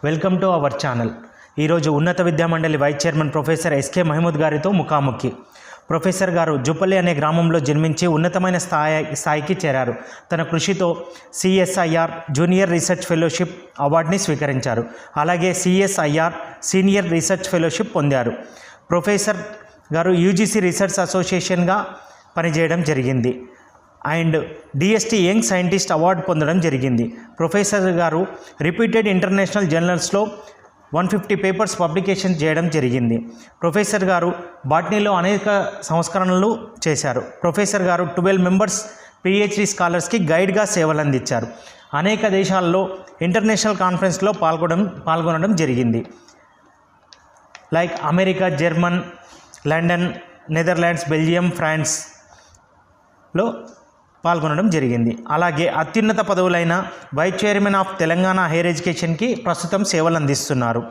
Welcome to our channel. ఈరోజు ఉన్నత విద్యామండలి vice chairman professor S K Mahmood గారితో ముఖాముఖి. ప్రొఫెసర్ గారు జుపల్లి అనే గ్రామంలో జన్మించి ఉన్నతమైన స్థాయికి చేరారు. తన కృషితో సిఎస్ఐఆర్ జూనియర్ రీసెర్చ్ ఫెలోషిప్ అవార్డుని స్వీకరించారు. అలాగే సిఎస్ఐఆర్ సీనియర్ రీసెర్చ్ ఫెలోషిప్ పొందారు. ప్రొఫెసర్ గారు యూజీసీ రీసెర్చ్ అసోసియేషన్గా పనిచేయడం జరిగింది and DST young scientist award పొందడం జరిగింది. ప్రొఫెసర్ గారు రిపీటెడ్ ఇంటర్నేషనల్ జర్నల్స్లో 150 పేపర్స్ పబ్లికేషన్ చేయడం జరిగింది. ప్రొఫెసర్ గారు బాటనీలో అనేక సంస్కరణలు చేశారు. ప్రొఫెసర్ గారు 12 మెంబర్స్ పిహెచ్డి స్కాలర్స్కి గైడ్గా సేవలు అందించారు. అనేక దేశాల్లో ఇంటర్నేషనల్ కాన్ఫరెన్స్లో పాల్గొనడం జరిగింది. Like America, German, London, Netherlands, Belgium, ఫ్రాన్స్లో పాల్గొనడం జరిగింది. అలాగే అత్యున్నత పదవులైన vice chairman of Telangana higher ఎడ్యుకేషన్కి ప్రస్తుతం సేవలు అందిస్తున్నారు.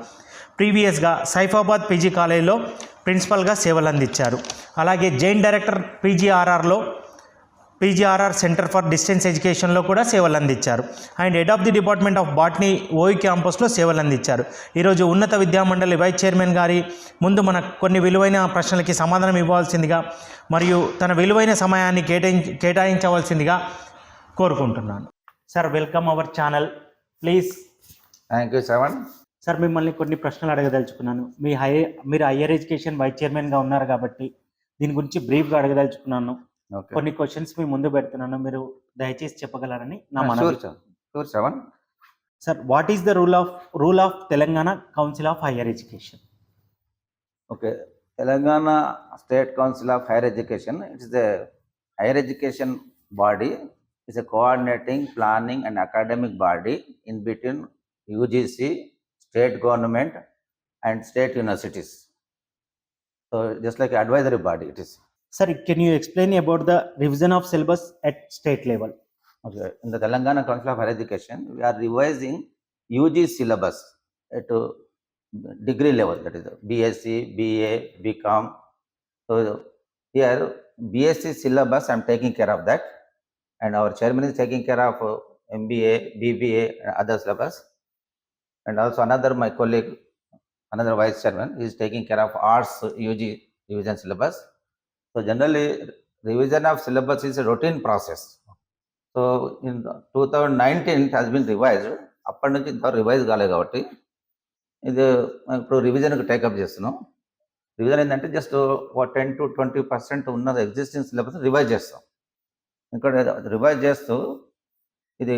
ప్రీవియస్గా సైఫాబాద్ పీజీ కాలేజీలో ప్రిన్సిపల్గా సేవలు అందించారు. అలాగే Jain director PGRR centre for distance ఎడ్యుకేషన్లో కూడా సేవలు అందించారు. And head of the department of botany OU క్యాంపస్లో సేవలు అందించారు. ఈరోజు ఉన్నత విద్యామండలి వైస్ చైర్మన్ గారి ముందు మన కొన్ని విలువైన ప్రశ్నలకి సమాధానం ఇవ్వాల్సిందిగా మరియు తన విలువైన సమయాన్ని కేటాయించవలసిందిగా కోరుకుంటున్నాను. Sir, welcome our channel. Please. Thank you Shravan. Sir, మిమ్మల్ని కొన్ని ప్రశ్నలు అడగదలుచుకున్నాను. మీరు హైయర్ ఎడ్యుకేషన్ వైస్ చైర్మన్గా ఉన్నారు కాబట్టి దీని గురించి బ్రీఫ్గా అడగదలుచుకున్నాను. కొన్ని క్వశ్చన్స్ మీ ముందు పెడుతున్నాను, మీరు దయచేసి చెప్పగలరని నా మనవి. Shravan. Sir, what is the rule of Telangana council of higher education? Okay, Telangana state council of higher education, it's the higher education body, it's a coordinating, planning and academic body in between UGC, state government and state universities. So just like advisory body it is. Sir, can you explain about the revision of syllabus at state level? Okay, in the Telangana Council of Higher Education, we are revising UG syllabus at degree level, that is BSc, BA, BCom. So here BSc syllabus I am taking care of that, and our chairman is taking care of MBA, BBA and other syllabus, and also my colleague, another vice chairman, is taking care of arts UG revision syllabus. So generally, revision of syllabus is a routine process. So in 2019 it has been revised. అప్పటి నుంచి ఇంతవరకు revise కాలేదు కాబట్టి ఇది ఇప్పుడు రివిజన్కి take up చేస్తున్నాం. Revision ఏంటంటే just 10 to 20% ఉన్న ఎగ్జిస్టింగ్ సిలబస్ రివైజ్ చేస్తాం. ఇక్కడ రివైజ్ చేస్తూ ఇది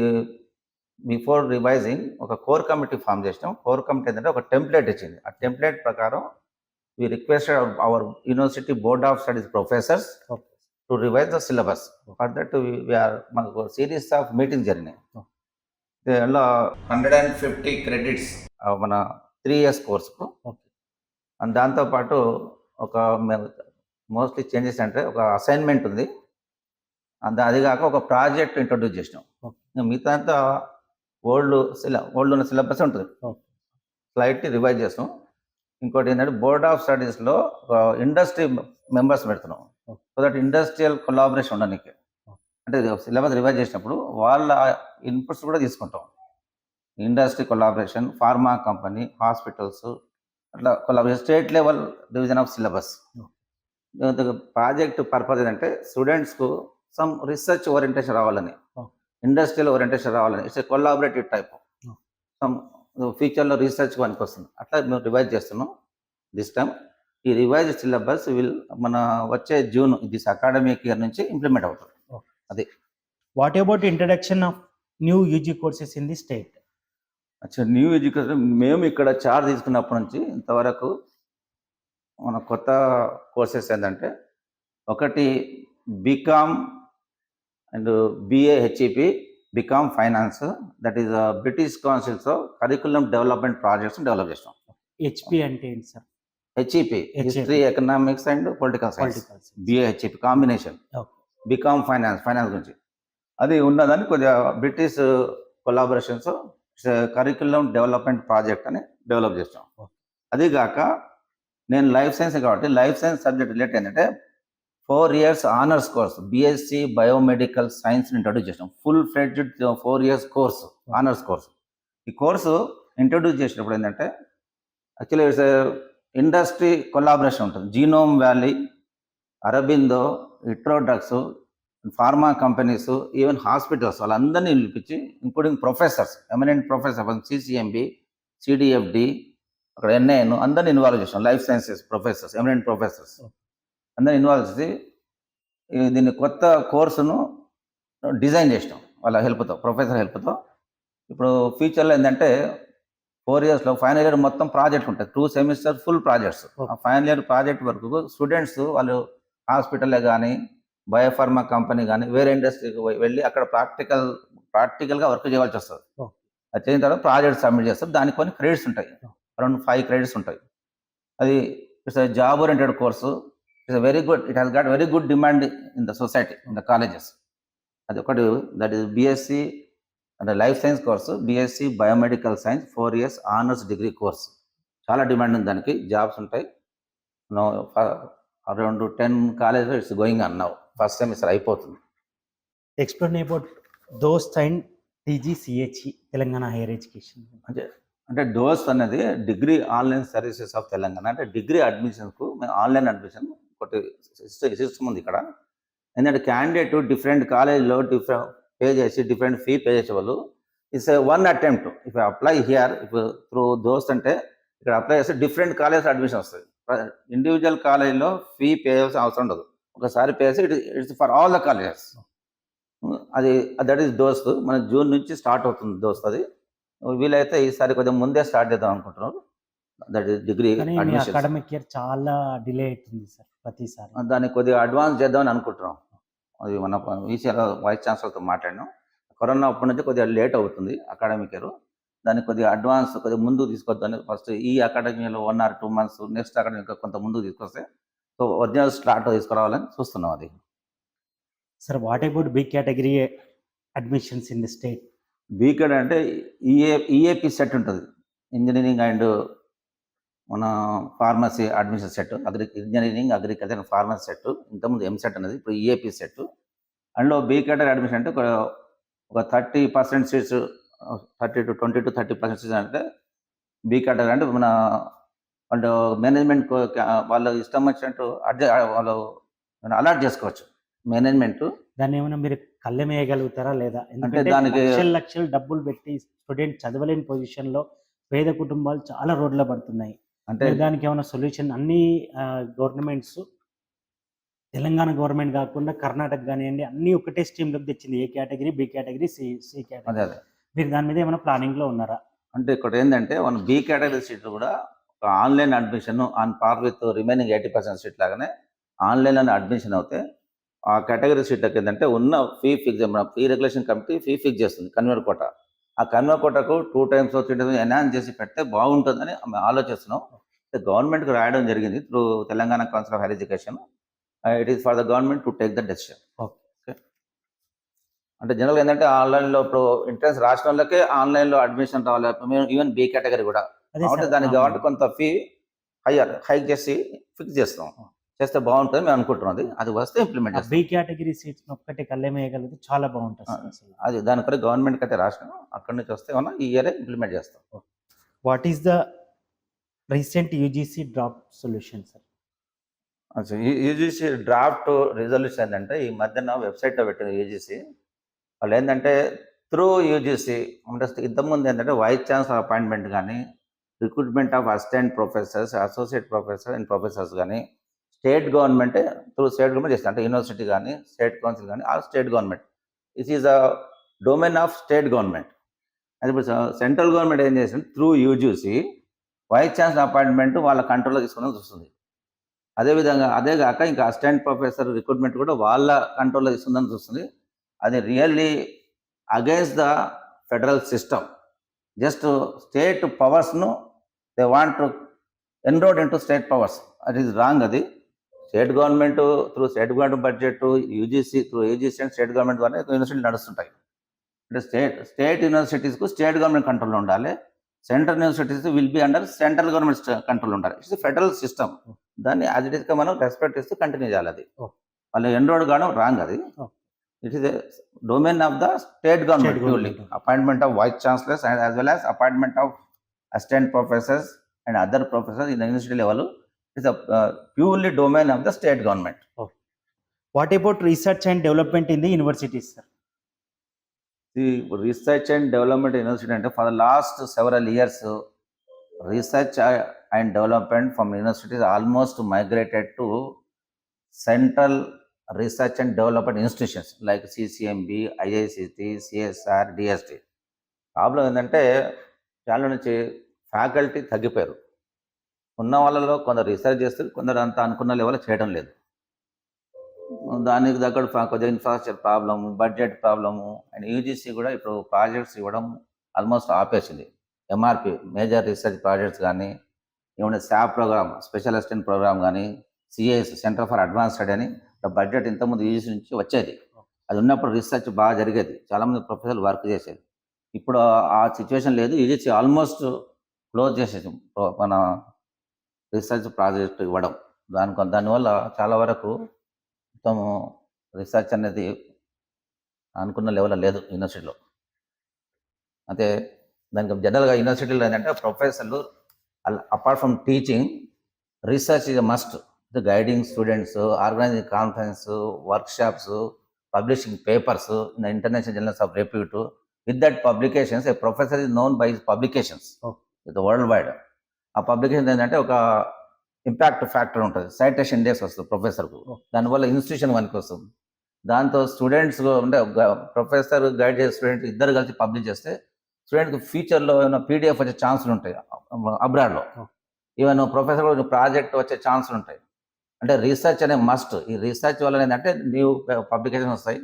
బిఫోర్ రివైజింగ్ ఒక కోర్ కమిటీ ఫామ్ చేసినాం. కోర్ కమిటీ ఏంటంటే ఒక టెంప్లెట్ ఇచ్చింది. ఆ టెంప్లెట్ ప్రకారం we requested our university board of studies professors to revise the syllabus. For that we are series of meetings జరిగినాయి. దీనిలో 150 క్రెడిట్స్ మన 3 years కోర్సుకు. అండ్ దాంతోపాటు ఒక మోస్ట్లీ చేంజెస్ అంటే ఒక అసైన్మెంట్ ఉంది. అది కాక ఒక ప్రాజెక్ట్ ఇంట్రొడ్యూస్ చేసినాం. మిగతా అంతా ఓల్డ్ ఉన్న సిలబస్ ఉంటుంది, స్లైట్లీ రివైజ్ చేస్తాం. ఇంకోటి ఏంటంటే బోర్డ్ ఆఫ్ స్టడీస్లో ఇండస్ట్రీ మెంబర్స్ పెడుతున్నాం. సో దట్ ఇండస్ట్రియల్ కొలాబరేషన్ ఉండడానికి, అంటే సిలబస్ రివైజ్ చేసినప్పుడు వాళ్ళ ఇన్పుట్స్ కూడా తీసుకుంటాం. Industry collaboration, pharma company, hospitals, అట్లా collaboration, state level division of syllabus. Project purpose ఏంటంటే స్టూడెంట్స్కు సమ్ రీసెర్చ్ ఓరియంటేషన్ రావాలని, ఇండస్ట్రియల్ ఓరియంటేషన్ రావాలని. It's a collaborative type. Some ఫ్యూచర్లో రీసెర్చ్ పనికి వస్తుంది. అట్లా మేము రివైజ్ చేస్తున్నాం దిస్ టైమ్. ఈ రివైజ్ సిలబస్ మన వచ్చే జూన్ దిస్ అకాడమిక్ ఇయర్ నుంచి ఇంప్లిమెంట్ అవుతుంది. అది. What about introduction of new UG courses in the state? New education మేము ఇక్కడ చార్జ్ తీసుకున్నప్పటి నుంచి ఇంతవరకు మన కొత్త కోర్సెస్ ఏంటంటే, ఒకటి BCom and BA HEP, BCom finance, that is British council's curriculum development projects develop చేస్తాం. HP అంటే ఏంటి sir? HEP history, economics and political science. BA HEP combination. BCom finance గురించి అది ఉన్నదని కొద్దిగా British collaborations curriculum development project అని develop చేస్తాం. అది కాక నేను లైఫ్ సైన్స్ కాబట్టి లైఫ్ సైన్స్ సబ్జెక్ట్ రిలేటెడ్ ఏంటంటే 4 years honours course BSc biomedical science introduce చేసాం. Full fledged 4 years course, honours course. ఈ కోర్సు ఇంట్రొడ్యూస్ చేసినప్పుడు ఏంటంటే యాక్చువల్లీ ఇట్స్ ఇండస్ట్రీ కొలాబరేషన్ ఉంటుంది. Genome valley, Aurobindo, Hetero drugs, pharma companies, even hospitals వాళ్ళందరినీ పిలిపించి including professors, eminent professor CCMB, CDFD, అక్కడ NIN అందరిని involve చేసాం. Life sciences professors, eminent professors అందరిని ఇన్వాల్వ్ చేసి దీన్ని కొత్త కోర్సును డిజైన్ చేసినాం వాళ్ళ హెల్ప్తో, ప్రొఫెసర్ హెల్ప్తో. ఇప్పుడు ఫ్యూచర్లో ఏంటంటే 4 yearsలో ఫైనల్ ఇయర్ మొత్తం ప్రాజెక్ట్ ఉంటాయి. 2 సెమిస్టర్ ఫుల్ ప్రాజెక్ట్స్. ఆ ఫైనల్ ఇయర్ ప్రాజెక్ట్ వరకు స్టూడెంట్స్ వాళ్ళు హాస్పిటల్లో కానీ, బయోఫార్మా కంపెనీ కానీ, వేరే ఇండస్ట్రీకి వెళ్ళి అక్కడ ప్రాక్టికల్గా వర్క్ చేయవలసి వస్తుంది. అది చేసిన తర్వాత ప్రాజెక్ట్ సబ్మిట్ చేస్తారు. దానికి కొన్ని క్రెడిట్స్ ఉంటాయి, అరౌండ్ 5 credits ఉంటాయి. అది it's job oriented course. It's very good, it has got very good demand in the society, in the colleges. అది ఒకటి, దట్ ఈస్ బిఎస్సి అంటే life science course, BSc biomedical science 4 years honours degree course. చాలా demand ఉంది దానికి, jobs ఉంటాయి. Around 10 colleges it's going on now. First semester అయిపోతుంది. Explain about దోస్త్ and TGCHE Telangana higher education. అంటే డోస్ అనేది degree online services of Telangana. అంటే degree అడ్మిషన్కు మేము ఆన్లైన్ అడ్మిషన్ ఒకటి సిస్టమ్ ఉంది ఇక్కడ. ఎందుకంటే క్యాండిడేట్ డిఫరెంట్ కాలేజ్లో పే చేసి డిఫరెంట్ ఫీ పే చేసేవాళ్ళు. It's one attempt. If apply here, if through దోస్త్ అంటే ఇక్కడ అప్లై చేస్తే డిఫరెంట్ కాలేజ్ అడ్మిషన్ వస్తుంది. ఇండివిజువల్ కాలేజ్లో ఫీ పే చేయాల్సిన అవసరం ఉండదు. ఒకసారి పే చేసి it's for all the colleges. అది దట్ ఈస్ దోస్త్. మన జూన్ నుంచి స్టార్ట్ అవుతుంది దోస్త్. అది వీలైతే ఈసారి కొంచెం ముందే స్టార్ట్ చేద్దాం అనుకుంటున్నారు. That is degree admission. Academic year చాలా డిలే అవుతుంది సార్ ప్రతిసారి. దాన్ని కొద్దిగా అడ్వాన్స్ చేద్దామని అనుకుంటున్నాం. అది మన ఈసీఆర్ వైస్ ఛాన్సలర్తో మాట్లాడినాం. కరోనా అప్పటి నుంచి కొద్దిగా లేట్ అవుతుంది అకాడమిక్ ఇయర్. దాన్ని కొద్దిగా అడ్వాన్స్ కొద్దిగా ముందుకు తీసుకొద్దామని ఫస్ట్ ఈ అకాడమిక్ ఇయర్లో 1 or 2 months, నెక్స్ట్ అకాడమిక్ కొంత ముందుకు తీసుకొస్తే సో ఒరిజినల్ స్టార్ట్ తీసుకురావాలని చూస్తున్నాం. అది sir, what about B category admissions in the state? బీకెడ్ అంటే ఈఏపి సెట్ ఉంటుంది, ఇంజనీరింగ్ అండ్ మన pharmacy admission CET, engineering, agriculture, pharmacy CET. ఇంతకుముందు ఎంసెట్ అనేది, ఇప్పుడు ఈఏపి సెట్. అందులో బీ కేటగిరీ అడ్మిషన్ అంటే ఒక 30% సీట్స్, 20 to 30% సీట్స్ అంటే బీ కేటగిరీ. అంటే మన వాళ్ళు మేనేజ్మెంట్ వాళ్ళు ఇష్టం వచ్చినట్టు వాళ్ళు అలాట్ చేసుకోవచ్చు మేనేజ్మెంట్. దాన్ని ఏమైనా మీరు కళ్ళెం వేయగలుగుతారా లేదా? అంటే దానికి లక్షలు డబ్బులు పెట్టి స్టూడెంట్ చదవలేని పొజిషన్లో పేద కుటుంబాలు చాలా రోడ్ల పడుతున్నాయి. అంటే దానికి ఏమైనా సొల్యూషన్? అన్ని గవర్నమెంట్స్, తెలంగాణ గవర్నమెంట్ కాకుండా కర్ణాటక కానివ్వండి, అన్ని ఒకటే స్ట్రీమ్లోకి తెచ్చింది. A category, B category, C category. అదే మీరు దాని మీద ఏమైనా ప్లానింగ్లో ఉన్నారా? అంటే ఇక్కడ ఏంటంటే మన బి కేటగిరీ సీట్లు కూడా ఒక online admission on par with remaining 80% seat లాగానే ఆన్లైన్లోనే అడ్మిషన్ అవుతే ఆ కేటగిరీ సీట్లకు ఏంటంటే ఉన్న fee fix, fee regulation committee fee fix చేస్తుంది కన్వీనర్ కోట. ఆ కన్వీనర్ కోటకు 2 times 3 times ఎన్హాన్స్ చేసి పెడితే బాగుంటుందని మేము ఆలోచిస్తున్నాం. గవర్నమెంట్కి రాయడం జరిగింది through Telangana council of higher education. It is for the government to take the decision. Okay. అంటే జనరల్గా ఏంటంటే ఆన్లైన్లో ఇప్పుడు ఎంట్రన్స్ రాసిన వాళ్ళకే ఆన్లైన్లో అడ్మిషన్ రావాలి. మేము ఈవెన్ బి కేటగిరీ కూడా కాబట్టి దానికి కాబట్టి కొంత ఫీ హైక్ చేసి ఫిక్స్ చేస్తాం. చేస్తే బాగుంటుంది మేము అనుకుంటున్నది. అది వస్తే ఇంప్లిమెంట్ చేస్తాం. బి కేటగిరీ సీట్స్ ఒక్కటి కళ్ళెమేయగలిగితే చాలా బాగుంటుంది. అది దానికన్నా గవర్నమెంట్కి అయితే రాసినాం, అక్కడి నుంచి వస్తే ఏమన్నా ఈ ఇయరే ఇంప్లిమెంట్ చేస్తాం. What is the recent UGC draft solution sir? UGC draft resolution ఏంటంటే ఈ మధ్యన వెబ్సైట్లో పెట్టిన యూజీసీ వాళ్ళు ఏంటంటే త్రూ యూజీసీ అంటే ఇంతకుముందు ఏంటంటే వైస్ ఛాన్సలర్ అపాయింట్మెంట్ కానీ, recruitment of assistant professors, associate professor and professors కానీ స్టేట్ గవర్నమెంటే త్రూ స్టేట్ గవర్నమెంట్ చేస్తుంది. అంటే యూనివర్సిటీ కానీ, స్టేట్ కౌన్సిల్ కానీ, ఆ state government. This is a domain of state government. అది ఇప్పుడు సెంట్రల్ గవర్నమెంట్ ఏం చేస్తుంది, through UGC vice chancellor appointment వాళ్ళ కంట్రోల్లో తీసుకుని చూస్తుంది. అదేవిధంగా అదే కాక ఇంకా అసిస్టెంట్ ప్రొఫెసర్ రిక్రూట్మెంట్ కూడా వాళ్ళ కంట్రోల్లో తీసుకుందని చూస్తుంది. అది really against the federal system. Just state పవర్స్ను they want to erode into state powers. అది ఈజ్ రాంగ్. అది state government through state government budget, UGC through UGC and state government ద్వారా యూనివర్సిటీలు నడుస్తుంటాయి. అంటే స్టేట్ యూనివర్సిటీస్కు స్టేట్ గవర్నమెంట్ కంట్రోల్లో ఉండాలి, central universities will be under central government control ఉండాలి. It's federal system. దాన్ని as it ఈస్గా మనం రెస్పెక్ట్ ఇస్తూ కంటిన్యూ చేయాలి. అది వాళ్ళు ఎన్రోడ్ కావడం రాంగ్. అది it is domain of the state government. Appointment of vice chancellors and as well as appointment of assistant professors and other professors in the university level is a purely domain of the state government. What about research and development in the universities, sir? The research and development university and for the last several years, research and development from universities almost migrated to central research and development institutions like CCMB, IICT, CSR, DST. Problem ఏంటంటే చాలా నుంచి faculty తగ్గిపోయారు. ఉన్న వాళ్ళలో కొందరు research చేస్తారు, కొందరు అంత అనుకున్న లెవెల్ చేయడం లేదు. దానికి తగ్గట్టు కొద్దిగా infrastructure problem, budget problem and UGC కూడా ఇప్పుడు ప్రాజెక్ట్స్ ఇవ్వడం ఆల్మోస్ట్ ఆపేసింది. ఎంఆర్పి మేజర్ రీసెర్చ్ ప్రాజెక్ట్స్ కానీ, ఏమైనా SAP programme, special assistant programme కానీ, CS centre for advance study అని బడ్జెట్ ఇంతకుముందు యూజీసీ నుంచి వచ్చేది. అది ఉన్నప్పుడు రీసెర్చ్ బాగా జరిగేది, చాలామంది ప్రొఫెసర్లు వర్క్ చేసేది. ఇప్పుడు ఆ సిచ్యువేషన్ లేదు. యూజీసీ ఆల్మోస్ట్ క్లోజ్ చేసేది మన రీసెర్చ్ ప్రాజెక్ట్ ఇవ్వడం. దానివల్ల చాలా వరకు మొత్తం రీసెర్చ్ అనేది అనుకున్న లెవెల్ లేదు యూనివర్సిటీలో. అయితే దానికి జనరల్గా యూనివర్సిటీలో ఏంటంటే ప్రొఫెసర్లు apart from teaching, research is a must. Guiding students, organising conference, workshops, publishing papers in the international journals of repute. With that publications, a professor is known by his publications with worldwide. ఆ publication ఏంటంటే ఒక impact factor ఉంటుంది, citation index వస్తుంది ప్రొఫెసర్కు. దానివల్ల institution మనకి వస్తుంది. దాంతో స్టూడెంట్స్ అంటే ప్రొఫెసర్ గైడ్ చేసే స్టూడెంట్ ఇద్దరు కలిసి పబ్లిష్ చేస్తే స్టూడెంట్కి ఫ్యూచర్లో ఏమైనా పీడిఎఫ్ వచ్చే ఛాన్సులు ఉంటాయి అబ్రాడ్లో. ఈవెన్ ప్రొఫెసర్ ప్రాజెక్ట్ వచ్చే ఛాన్సులు ఉంటాయి. అంటే రీసెర్చ్ అనే మస్ట్. ఈ రీసెర్చ్ వల్ల ఏంటంటే న్యూ పబ్లికేషన్ వస్తాయి,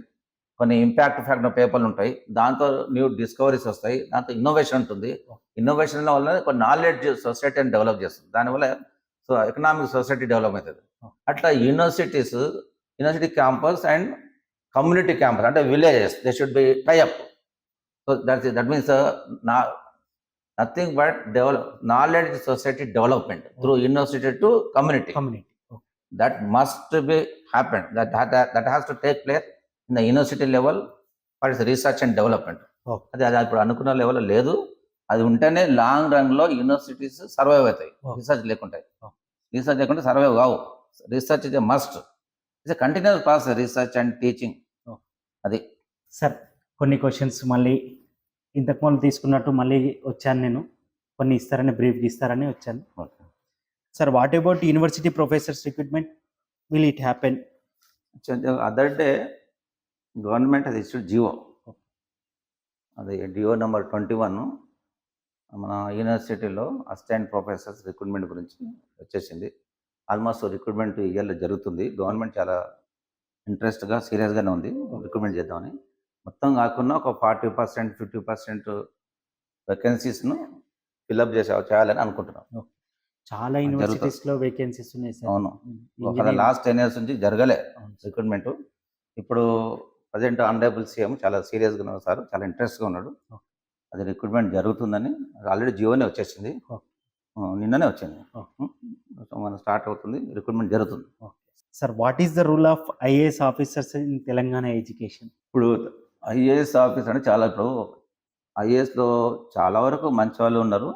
కొన్ని ఇంపాక్ట్ ఫ్యాక్టర్ పేపర్లు ఉంటాయి, దాంతో న్యూ డిస్కవరీస్ వస్తాయి, దాంతో ఇన్నోవేషన్ ఉంటుంది. ఇన్నోవేషన్ వల్ల కొన్ని నాలెడ్జ్ సొసైటీని డెవలప్ చేస్తుంది. దానివల్ల ఎకనామిక్ సొసైటీ డెవలప్ అవుతుంది. అట్లా university campus and community campus అంటే villages, they should be tie up. So that means nothing but knowledge society development through university to community. That must be happen. That has to take place in the university level for its research and development. అది ఇప్పుడు అనుకున్న level లేదు. అది ఉంటేనే long run లో universities survive అవుతాయి. Research లేకుంటే survive కావు. Research is a must. It's a continuous process, research and teaching. అది సార్ కొన్ని క్వశ్చన్స్ మళ్ళీ ఇంతకు ముందు తీసుకున్నట్టు మళ్ళీ వచ్చాను నేను, కొన్ని ఇస్తారని బ్రీఫ్గా ఇస్తారని వచ్చాను. Sir, what about university professors recruitment? Will it happen? Other day, government has issued GO. అది GO నెంబర్ 21 మన యూనివర్సిటీలో అసిస్టెంట్ ప్రొఫెసర్స్ రిక్రూట్మెంట్ గురించి వచ్చేసింది. ఆల్మోస్ట్ రిక్రూట్మెంట్ ఇయర్లో జరుగుతుంది. గవర్నమెంట్ చాలా ఇంట్రెస్ట్గా సీరియస్గానే ఉంది రిక్రూట్మెంట్ చేద్దామని. మొత్తం కాకుండా ఒక 40%, 50% వేకెన్సీస్ను ఫిల్అప్ చేయాలని అనుకుంటున్నాం. చాలా యూనివర్సిటీస్ లో వేకెన్సీస్ ఉన్నాయి సార్. అవును, లాస్ట్ 10 years నుంచి జరగలే రిక్రూట్మెంట్. ఇప్పుడు ప్రజెంట్ ఆనరబుల్ సీఎం చాలా సీరియస్గా ఉన్నారు సార్, చాలా ఇంట్రెస్ట్గా ఉన్నాడు. అది రిక్రూట్మెంట్ జరుగుతుందని ఆల్రెడీ జియోనే వచ్చేసింది, నిన్ననే వచ్చింది. మన స్టార్ట్ అవుతుంది, రిక్రూట్మెంట్ జరుగుతుంది. Sir, what is the rule of IAS officers in Telangana education? ఇప్పుడు ఐఏఎస్ ఆఫీసర్ అంటే చాలా, ఇప్పుడు ఐఏఎస్లో చాలా వరకు మంచి వాళ్ళు ఉన్నారు.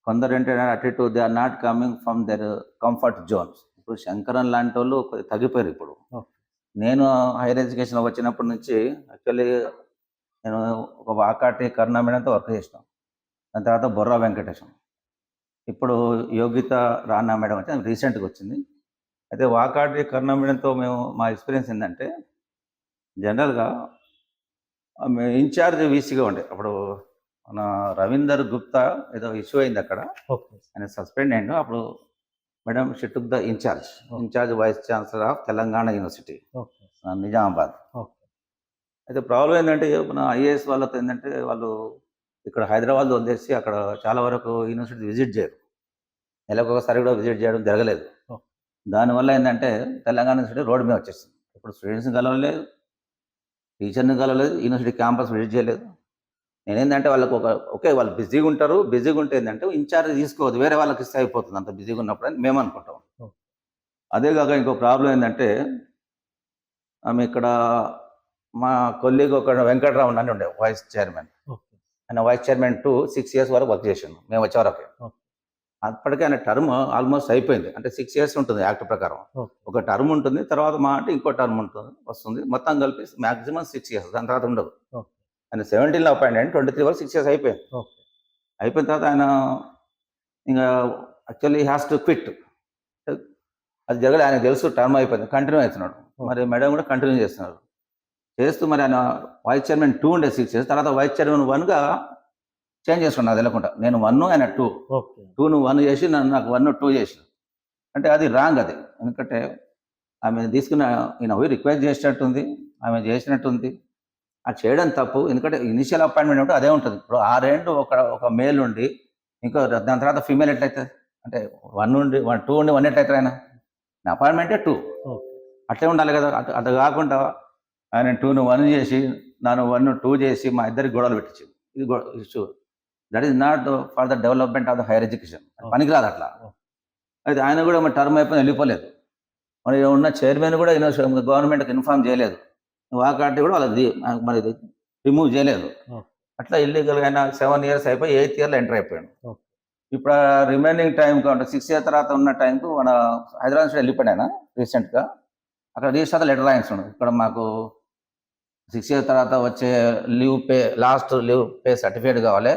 కొందరు ఏంటంటే అటు they are not coming from their comfort zones. ఇప్పుడు శంకరన్ లాంటి వాళ్ళు తగ్గిపోయారు. ఇప్పుడు నేను హైయర్ ఎడ్యుకేషన్ వచ్చినప్పటి నుంచి యాక్చువల్లీ నేను ఒక వాకాటి కరుణ మేడంతో వర్క్ చేసినాం. దాని తర్వాత బొర్రా వెంకటేశం, ఇప్పుడు యోగిత రానా మేడం వచ్చి రీసెంట్గా వచ్చింది. అయితే వాకాటి కరుణ మేడంతో మా ఎక్స్పీరియన్స్ ఏంటంటే జనరల్గా ఇన్ఛార్జ్ వీసీగా ఉండే అప్పుడు మన రవీందర్ గుప్తా ఏదో ఇష్యూ అయింది అక్కడ, ఆయన సస్పెండ్ అయ్యిండు. అప్పుడు madam she took the in-charge vice chancellor of Telangana university Nizamabad. అయితే ప్రాబ్లం ఏంటంటే మన ఐఏఎస్ వాళ్ళతో ఏంటంటే వాళ్ళు ఇక్కడ హైదరాబాద్ వదిలేసి అక్కడ చాలా వరకు యూనివర్సిటీ విజిట్ చేయరు, నెలకు ఒకసారి కూడా విజిట్ చేయడం జరగలేదు. దానివల్ల ఏంటంటే తెలంగాణ యూనివర్సిటీ రోడ్డు మీద వచ్చేసింది. ఇప్పుడు స్టూడెంట్స్ని కలవలేదు, టీచర్ని కలవలేదు, యూనివర్సిటీ క్యాంపస్ విజిట్ చేయలేదు. నేనేంటంటే వాళ్ళకు వాళ్ళు బిజీగా ఉంటారు, బిజీగా ఉంటే ఏంటంటే ఇన్ఛార్జ్ తీసుకోవద్దు, వేరే వాళ్ళకి ఇస్తే అయిపోతుంది అంత బిజీగా ఉన్నప్పుడు అని మేము అనుకుంటాం. అదే కాక ఇంకో ప్రాబ్లం ఏంటంటే ఆమె ఇక్కడ మా కొలీగ్ ఒక వెంకటరామన్ అని ఉండే వైస్ చైర్మన్, ఆయన వైస్ చైర్మన్ 2 6 years వరకు వర్క్ చేసిండు మేము వచ్చే వరకు. ఓకే. అప్పటికే ఆయన టర్మ్ ఆల్మోస్ట్ అయిపోయింది. అంటే 6 years ఉంటుంది యాక్ట్ ప్రకారం. ఓకే. ఒక టర్మ్ ఉంటుంది, తర్వాత మా అంటే ఇంకో టర్మ్ ఉంటుంది వస్తుంది. మొత్తం కలిపి మాక్సిమం 6 years, దాని తర్వాత ఉండదు. ఓకే. ఆయన 17లో అపాయింట్ అయ్యింది, 23 వరకు 6 years అయిపోయింది. ఓకే. అయిపోయిన తర్వాత ఆయన ఇంకా యాక్చువల్లీ హ్యాస్ టు క్విట్. అది జరగలేదు, ఆయనకు తెలుసు టర్మ్ అయిపోయింది, కంటిన్యూ అవుతున్నాడు. మరి మేడం కూడా కంటిన్యూ చేస్తున్నారు. చేస్తూ మరి ఆయన వైస్ చైర్మన్ 2 ఉండే 6 years, తర్వాత వైస్ చైర్మన్ 1గా చేంజ్ చేసుకున్నాను నాకు తెలియకుండా. నేను 1 ఆయన 2. ఓకే. 2 నువ్వు 1 చేసి నన్ను నాకు 1 2 చేసి, అంటే అది రాంగ్. అది ఎందుకంటే ఆమె తీసుకున్న ఈయన పోయి రిక్వెస్ట్ చేసినట్టుంది, ఆమె చేసినట్టుంది. అది చేయడం తప్పు. ఎందుకంటే ఇనిషియల్ అపాయింట్మెంట్ ఉంటే అదే ఉంటుంది. ఇప్పుడు 6 ఏళ్ళు ఒక మేల్ ఉండి ఇంకో దాని తర్వాత ఫీమేల్ ఎట్లయితుంది? అంటే 1 ఉండి 2 ఉండి 1 ఎట్లయితుంది? ఆయన నా అపాయింట్మెంటే 2. ఓకే. అట్లే ఉండాలి కదా. అట్లా కాకుండా ఆయన 2ను 1 చేసి నన్ను 1 2 చేసి మా ఇద్దరికి గొడవలు పెట్టించింది. ఇది issue. That is not for the development of the higher education. పనికిరాదు అట్లా. అయితే ఆయన కూడా మరి టర్మ్ అయిపోయి వెళ్ళిపోలేదు. మరి ఉన్న చైర్మన్ కూడా గవర్నమెంట్కి ఇన్ఫార్మ్ చేయలేదు. వాకాటి కూడా వాళ్ళది మరి రిమూవ్ చేయలేదు. అట్లా ఇల్లీగల్గా ఆయన 7 years అయిపోయి 8th yearలో ఎంటర్ అయిపోయాడు. ఇప్పుడు రిమైనింగ్ టైం కాబట్టి 6 years తర్వాత ఉన్న టైంకు మన హైదరాబాద్ నుంచి వెళ్ళిపోయాడు ఆయన రీసెంట్గా. అక్కడ రిజిస్టర్ లెటర్ రాయించున్నాడు, ఇక్కడ మాకు 6 years తర్వాత వచ్చే లాస్ట్ లీవ్ పే సర్టిఫికేట్ కావాలి,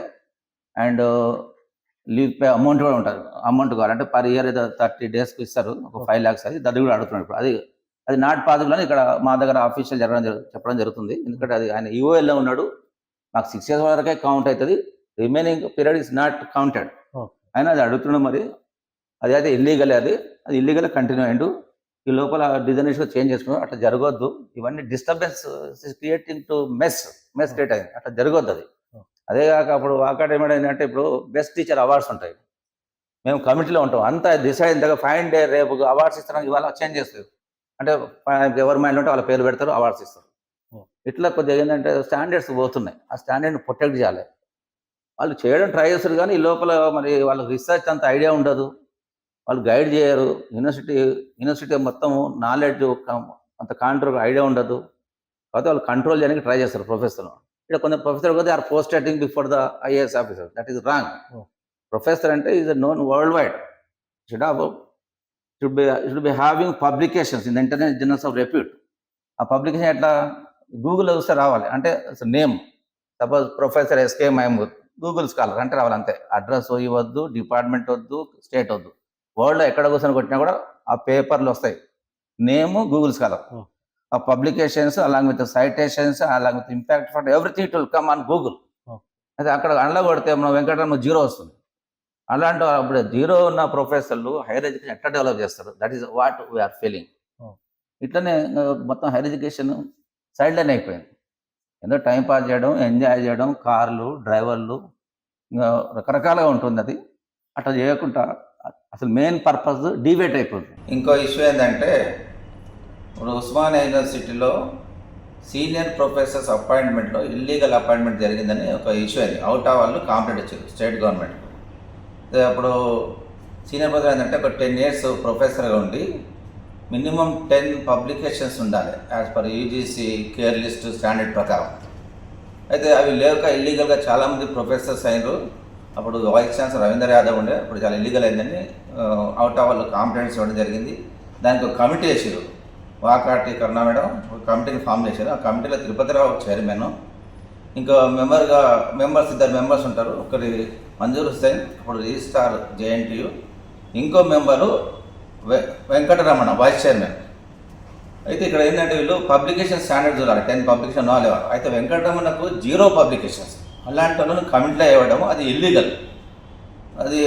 అండ్ లీవ్ పే అమౌంట్ కూడా ఉంటుంది. అమౌంట్ కావాలి అంటే పర్ ఇయర్ ఏదో 30 daysకి ఇస్తారు, ఒక 5 lakhs. అది కూడా అడుగుతున్నాడు. ఇప్పుడు అది నాట్ పాసిబుల్ అని ఇక్కడ మా దగ్గర ఆఫీషియల్ చెప్పడం జరుగుతుంది. ఎందుకంటే అది ఆయన ఈఓఎల్లో ఉన్నాడు. మాకు 6 years వరకే కౌంట్ అవుతుంది, remaining period is not counted. అయినా అది అడుగుతున్నాడు. మరి అది అయితే ఇల్లీగల్, అది ఇల్లీగల్ కంటిన్యూ అయ్యిండు. ఈ లోపల డిజైనేషన్ చేంజ్ చేసుకున్నాడు. అట్లా జరగొద్దు. ఇవన్నీ disturbance creating to mess create అయింది. అట్లా జరగొద్దు అది. అదే కాక అప్పుడు వాకాట్ ఏమైందంటే ఇప్పుడు బెస్ట్ టీచర్ అవార్డ్స్ ఉంటాయి, మేము కమిటీలో ఉంటాం, అంతా డిసైడ్ దగ్గర ఫైన్ డే రేపు అవార్డ్స్ ఇస్తాం, ఇవాళ చేంజ్ చేస్తారు. అంటే ఎవరి మైండ్ ఉంటే వాళ్ళ పేరు పెడతారు, అవార్డ్స్ ఇస్తారు. ఇట్లా కొద్దిగా ఏంటంటే స్టాండర్డ్స్ పోతున్నాయి. ఆ స్టాండర్డ్ని ప్రొటెక్ట్ చేయాలి. వాళ్ళు చేయడం ట్రై చేస్తారు, కానీ ఈ లోపల మరి వాళ్ళకి రీసెర్చ్ అంత ఐడియా ఉండదు, వాళ్ళు గైడ్ చేయరు. యూనివర్సిటీ మొత్తం నాలెడ్జ్ అంత కాంట్రోల్ ఐడియా ఉండదు, కాబట్టి వాళ్ళు కంట్రోల్ చేయడానికి ట్రై చేస్తారు ప్రొఫెసర్. ఇక్కడ కొంత ప్రొఫెసర్ కూడా they are posting before the IAS officer. That is wrong. Professor అంటే is known world wide. Should be having publications in the international journals of repute. ఆ పబ్లికేషన్ ఎట్లా గూగుల్లో చూస్తే రావాలి. అంటే name suppose professor SK Mahmood, Google scholar అంటే రావాలి అంతే. అడ్రస్ ఇవ్వద్దు, డిపార్ట్మెంట్ వద్దు, స్టేట్ వద్దు. వరల్డ్లో ఎక్కడ కూర్చొని కొట్టినా కూడా ఆ పేపర్లు వస్తాయి, నేమ్ గూగుల్ స్కాలర్. ఆ publications along with citations along with impact for everything it will come on Google. అయితే అక్కడ అండ్ల కొడితే మనం వెంకటరమణ 0 వస్తుంది. అలాంటి అప్పుడు 0 ఉన్న ప్రొఫెసర్లు హైయర్ ఎడ్యుకేషన్ ఎట్లా డెవలప్ చేస్తారు? That is what we are feeling. ఇట్లనే మొత్తం హైయర్ ఎడ్యుకేషన్ సైడ్ లైన్ అయిపోయింది. ఏదో టైం పాస్ చేయడం, ఎంజాయ్ చేయడం, కార్లు, డ్రైవర్లు, ఇంకా రకరకాలుగా ఉంటుంది. అది అట్లా చేయకుండా అసలు మెయిన్ పర్పస్ డివేట్ అయిపోతుంది. ఇంకో ఇష్యూ ఏంటంటే ఇప్పుడు ఉస్మానియా యూనివర్సిటీలో సీనియర్ ప్రొఫెసర్స్ అపాయింట్మెంట్లో ఇల్లీగల్ అపాయింట్మెంట్ జరిగిందని ఒక ఇష్యూ అయింది. అవుట్ ఆఫ్ వాళ్ళు కంప్లైంట్ ఇచ్చారు స్టేట్ గవర్నమెంట్. అప్పుడు సీనియర్ ప్రొఫెసర్ ఏంటంటే ఒక 10 years ప్రొఫెసర్గా ఉండి మినిమం 10 publications ఉండాలి as per UGC care list standard ప్రకారం. అయితే అవి లేక ఇల్లీగల్గా చాలామంది ప్రొఫెసర్స్ అయినారు. అప్పుడు వైస్ ఛాన్సలర్ రవీందర్ యాదవ్ ఉండే, అప్పుడు చాలా ఇల్లీగల్ అయిందని అవుట్ ఆఫ్ వాళ్ళు కంప్లైంట్స్ ఇవ్వడం జరిగింది. దానికి ఒక కమిటీ వేసారు, వాకాటి కరుణా మేడం ఒక కమిటీని ఫామ్ చేశారు. ఆ కమిటీలో తిరుపతిరావు చైర్మన్, ఇంకా మెంబర్స్ 2 members ఉంటారు. ఒకరి మంజూర్ హుస్సేన్, అప్పుడు రిజిస్ట్రార్ JNTU, ఇంకో మెంబరు వెంకటరమణ వైస్ చైర్మన్. అయితే ఇక్కడ ఏంటంటే వీళ్ళు పబ్లికేషన్ స్టాండర్డ్ చూడాలి, 10 publications లేవాలి. అయితే వెంకటరమణకు 0 publications. అలాంటి వాళ్ళని కమిటీలో ఇవ్వడం అది ఇల్లీగల్. అది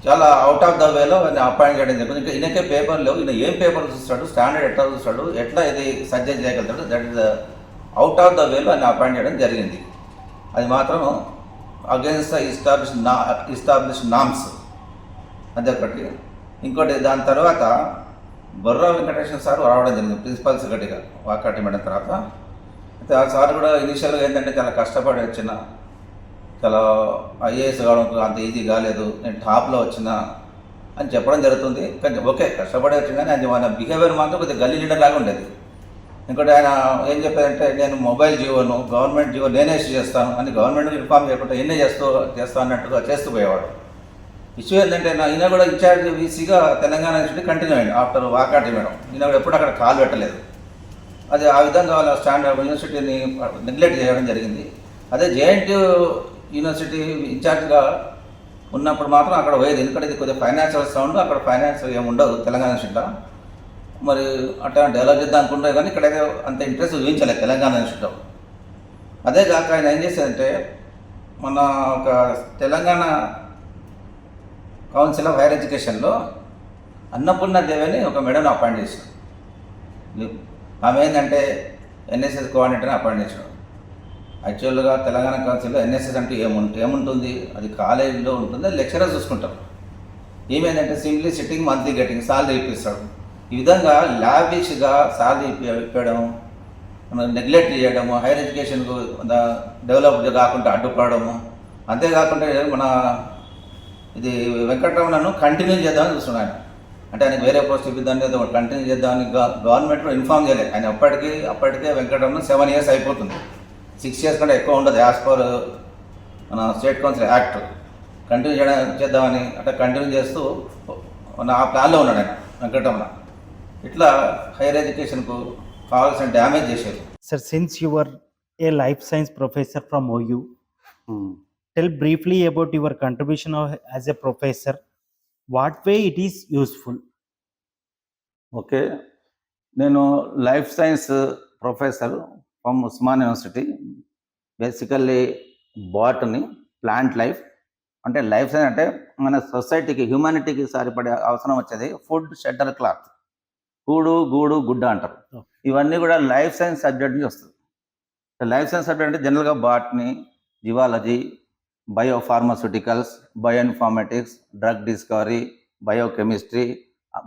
చాలా అవుట్ ఆఫ్ ద వేలో అపాయింట్ చేయడం జరిగింది. ఇంకా ఈయనకే పేపర్ లేవు, ఈయన ఏం పేపర్ చూస్తాడు, స్టాండర్డ్ ఎట్లా చూస్తాడు, ఎట్లా ఇది సజెస్ట్ చేయగలుగుతాడు, that is out of the వేలో ఆయన అపాయింట్ చేయడం జరిగింది. అది మాత్రం అగేన్స్ట్ ఇస్టాబ్లిష్ నామ్స్ అదొకటి. ఇంకోటి దాని తర్వాత బొర్రా వెంకటేశ్వర సార్ రావడం జరిగింది ప్రిన్సిపల్ సెక్రటరీగా వాకాటి మేడం తర్వాత. అయితే ఆ సార్ కూడా ఇనిషియల్గా ఏంటంటే చాలా కష్టపడి వచ్చిన, చాలా IAS కావడం అంత ఈజీ కాలేదు, నేను టాప్లో వచ్చిన అని చెప్పడం జరుగుతుంది. కానీ ఓకే కష్టపడి వచ్చిన కానీ అది మన బిహేవియర్ మాత్రం కొద్దిగా గల్లీ లీడర్ లాగా ఉండేది. ఇంకోటి ఆయన ఏం చెప్పారంటే నేను మొబైల్ జీవోను గవర్నమెంట్ జీవో నేనే ఇష్యూ చేస్తాను అని గవర్నమెంట్కి ఇన్ఫార్మ్ చేయకుండా ఎన్నే చేస్తా అన్నట్టుగా చేస్తూ పోయేవాడు. ఇష్యూ ఏంటంటే ఈయన కూడా ఇన్ఛార్జ్ వీసీగా తెలంగాణ యూనివర్సిటీ కంటిన్యూ అయ్యింది ఆఫ్టర్ వాకాటి మేడం. ఈయన కూడా ఎప్పుడు అక్కడ కాలు పెట్టలేదు. అది ఆ విధంగా వాళ్ళ స్టాండర్డ్ యూనివర్సిటీని నెగ్లెక్ట్ చేయడం జరిగింది. అదే జేఎన్టీ యూనివర్సిటీ ఇన్ఛార్జ్గా ఉన్నప్పుడు మాత్రం అక్కడ పోయేది, ఎందుకంటే ఇది కొద్దిగా ఫైనాన్షియల్ సౌండ్, అక్కడ ఫైనాన్స్ ఏమి ఉండదు తెలంగాణ యూనివర్సిటీలో. మరి అట్లా డెవలప్ చేద్దాం అనుకుంటే కానీ ఇక్కడైతే అంత ఇంట్రెస్ట్ చూపించలేదు తెలంగాణ యూనివర్సిటీలో. అదే కాక ఆయన ఏం చేశారంటే మన ఒక తెలంగాణ కౌన్సిల్ ఆఫ్ హైయర్ ఎడ్యుకేషన్లో అన్నపూర్ణ దేవి అని ఒక మేడం అపాయింట్ చేశారు. ఆమె ఏంటంటే ఎన్ఎస్ఎస్ కోఆర్డినేటర్ని అపాయింట్ చేశాడు. యాక్చువల్గా తెలంగాణ కౌన్సిల్లో ఎన్ఎస్ఎస్ అంటే ఏముంటుంది, అది కాలేజీలో ఉంటుంది, అది లెక్చరర్ చూసుకుంటారు. ఏమైందంటే simply sitting monthly getting salary ఇప్పిస్తాడు. ఈ విధంగా లావిష్గా సాలరీ ఇప్పించడం, నెగ్లెక్ట్ చేయడము, హైయర్ ఎడ్యుకేషన్కు డెవలప్ కాకుండా అడ్డుపడము. అంతేకాకుండా మన ఇది వెంకటరమణను కంటిన్యూ చేద్దామని చూస్తున్నాను. అంటే ఆయనకు వేరే పోస్ట్ ఇప్పిద్దాన్ని కంటిన్యూ చేద్దామని గవర్నమెంట్ ఇన్ఫార్మ్ చేయలేదు. ఆయన అప్పటికే వెంకటరమణ 7 years అయిపోతుంది. 6 years కంటే ఎక్కువ ఉండదు యాజ్ పర్ మన స్టేట్ కౌన్సిల్ యాక్ట్. కంటిన్యూ చేద్దామని అంటే కంటిన్యూ చేస్తూ ఆ ప్లాన్లో ఉన్నాడు ఆయన వెంకటరమణ. ఇట్లా హైయర్ ఎడ్యుకేషన్కు కావాల్సిన డ్యామేజ్ చేశారు. Sir, since you were a life science professor from OU, tell briefly about your contribution as a professor. What way it is useful? Okay, నేను life science professor from Osman university. Basically botany, plant life. అంటే life science అంటే మన సొసైటీకి హ్యూమానిటీకి సరిపడే అవసరం వచ్చేది food, shelter, cloth. కూడు, గూడు, గుడ్డ అంటారు. ఇవన్నీ కూడా లైఫ్ సైన్స్ సబ్జెక్ట్ నుంచి వస్తుంది. లైఫ్ సైన్స్ సబ్జెక్ట్ అంటే జనరల్గా botany, zoology, biopharmaceuticals, bioinformatics, drug discovery, biochemistry,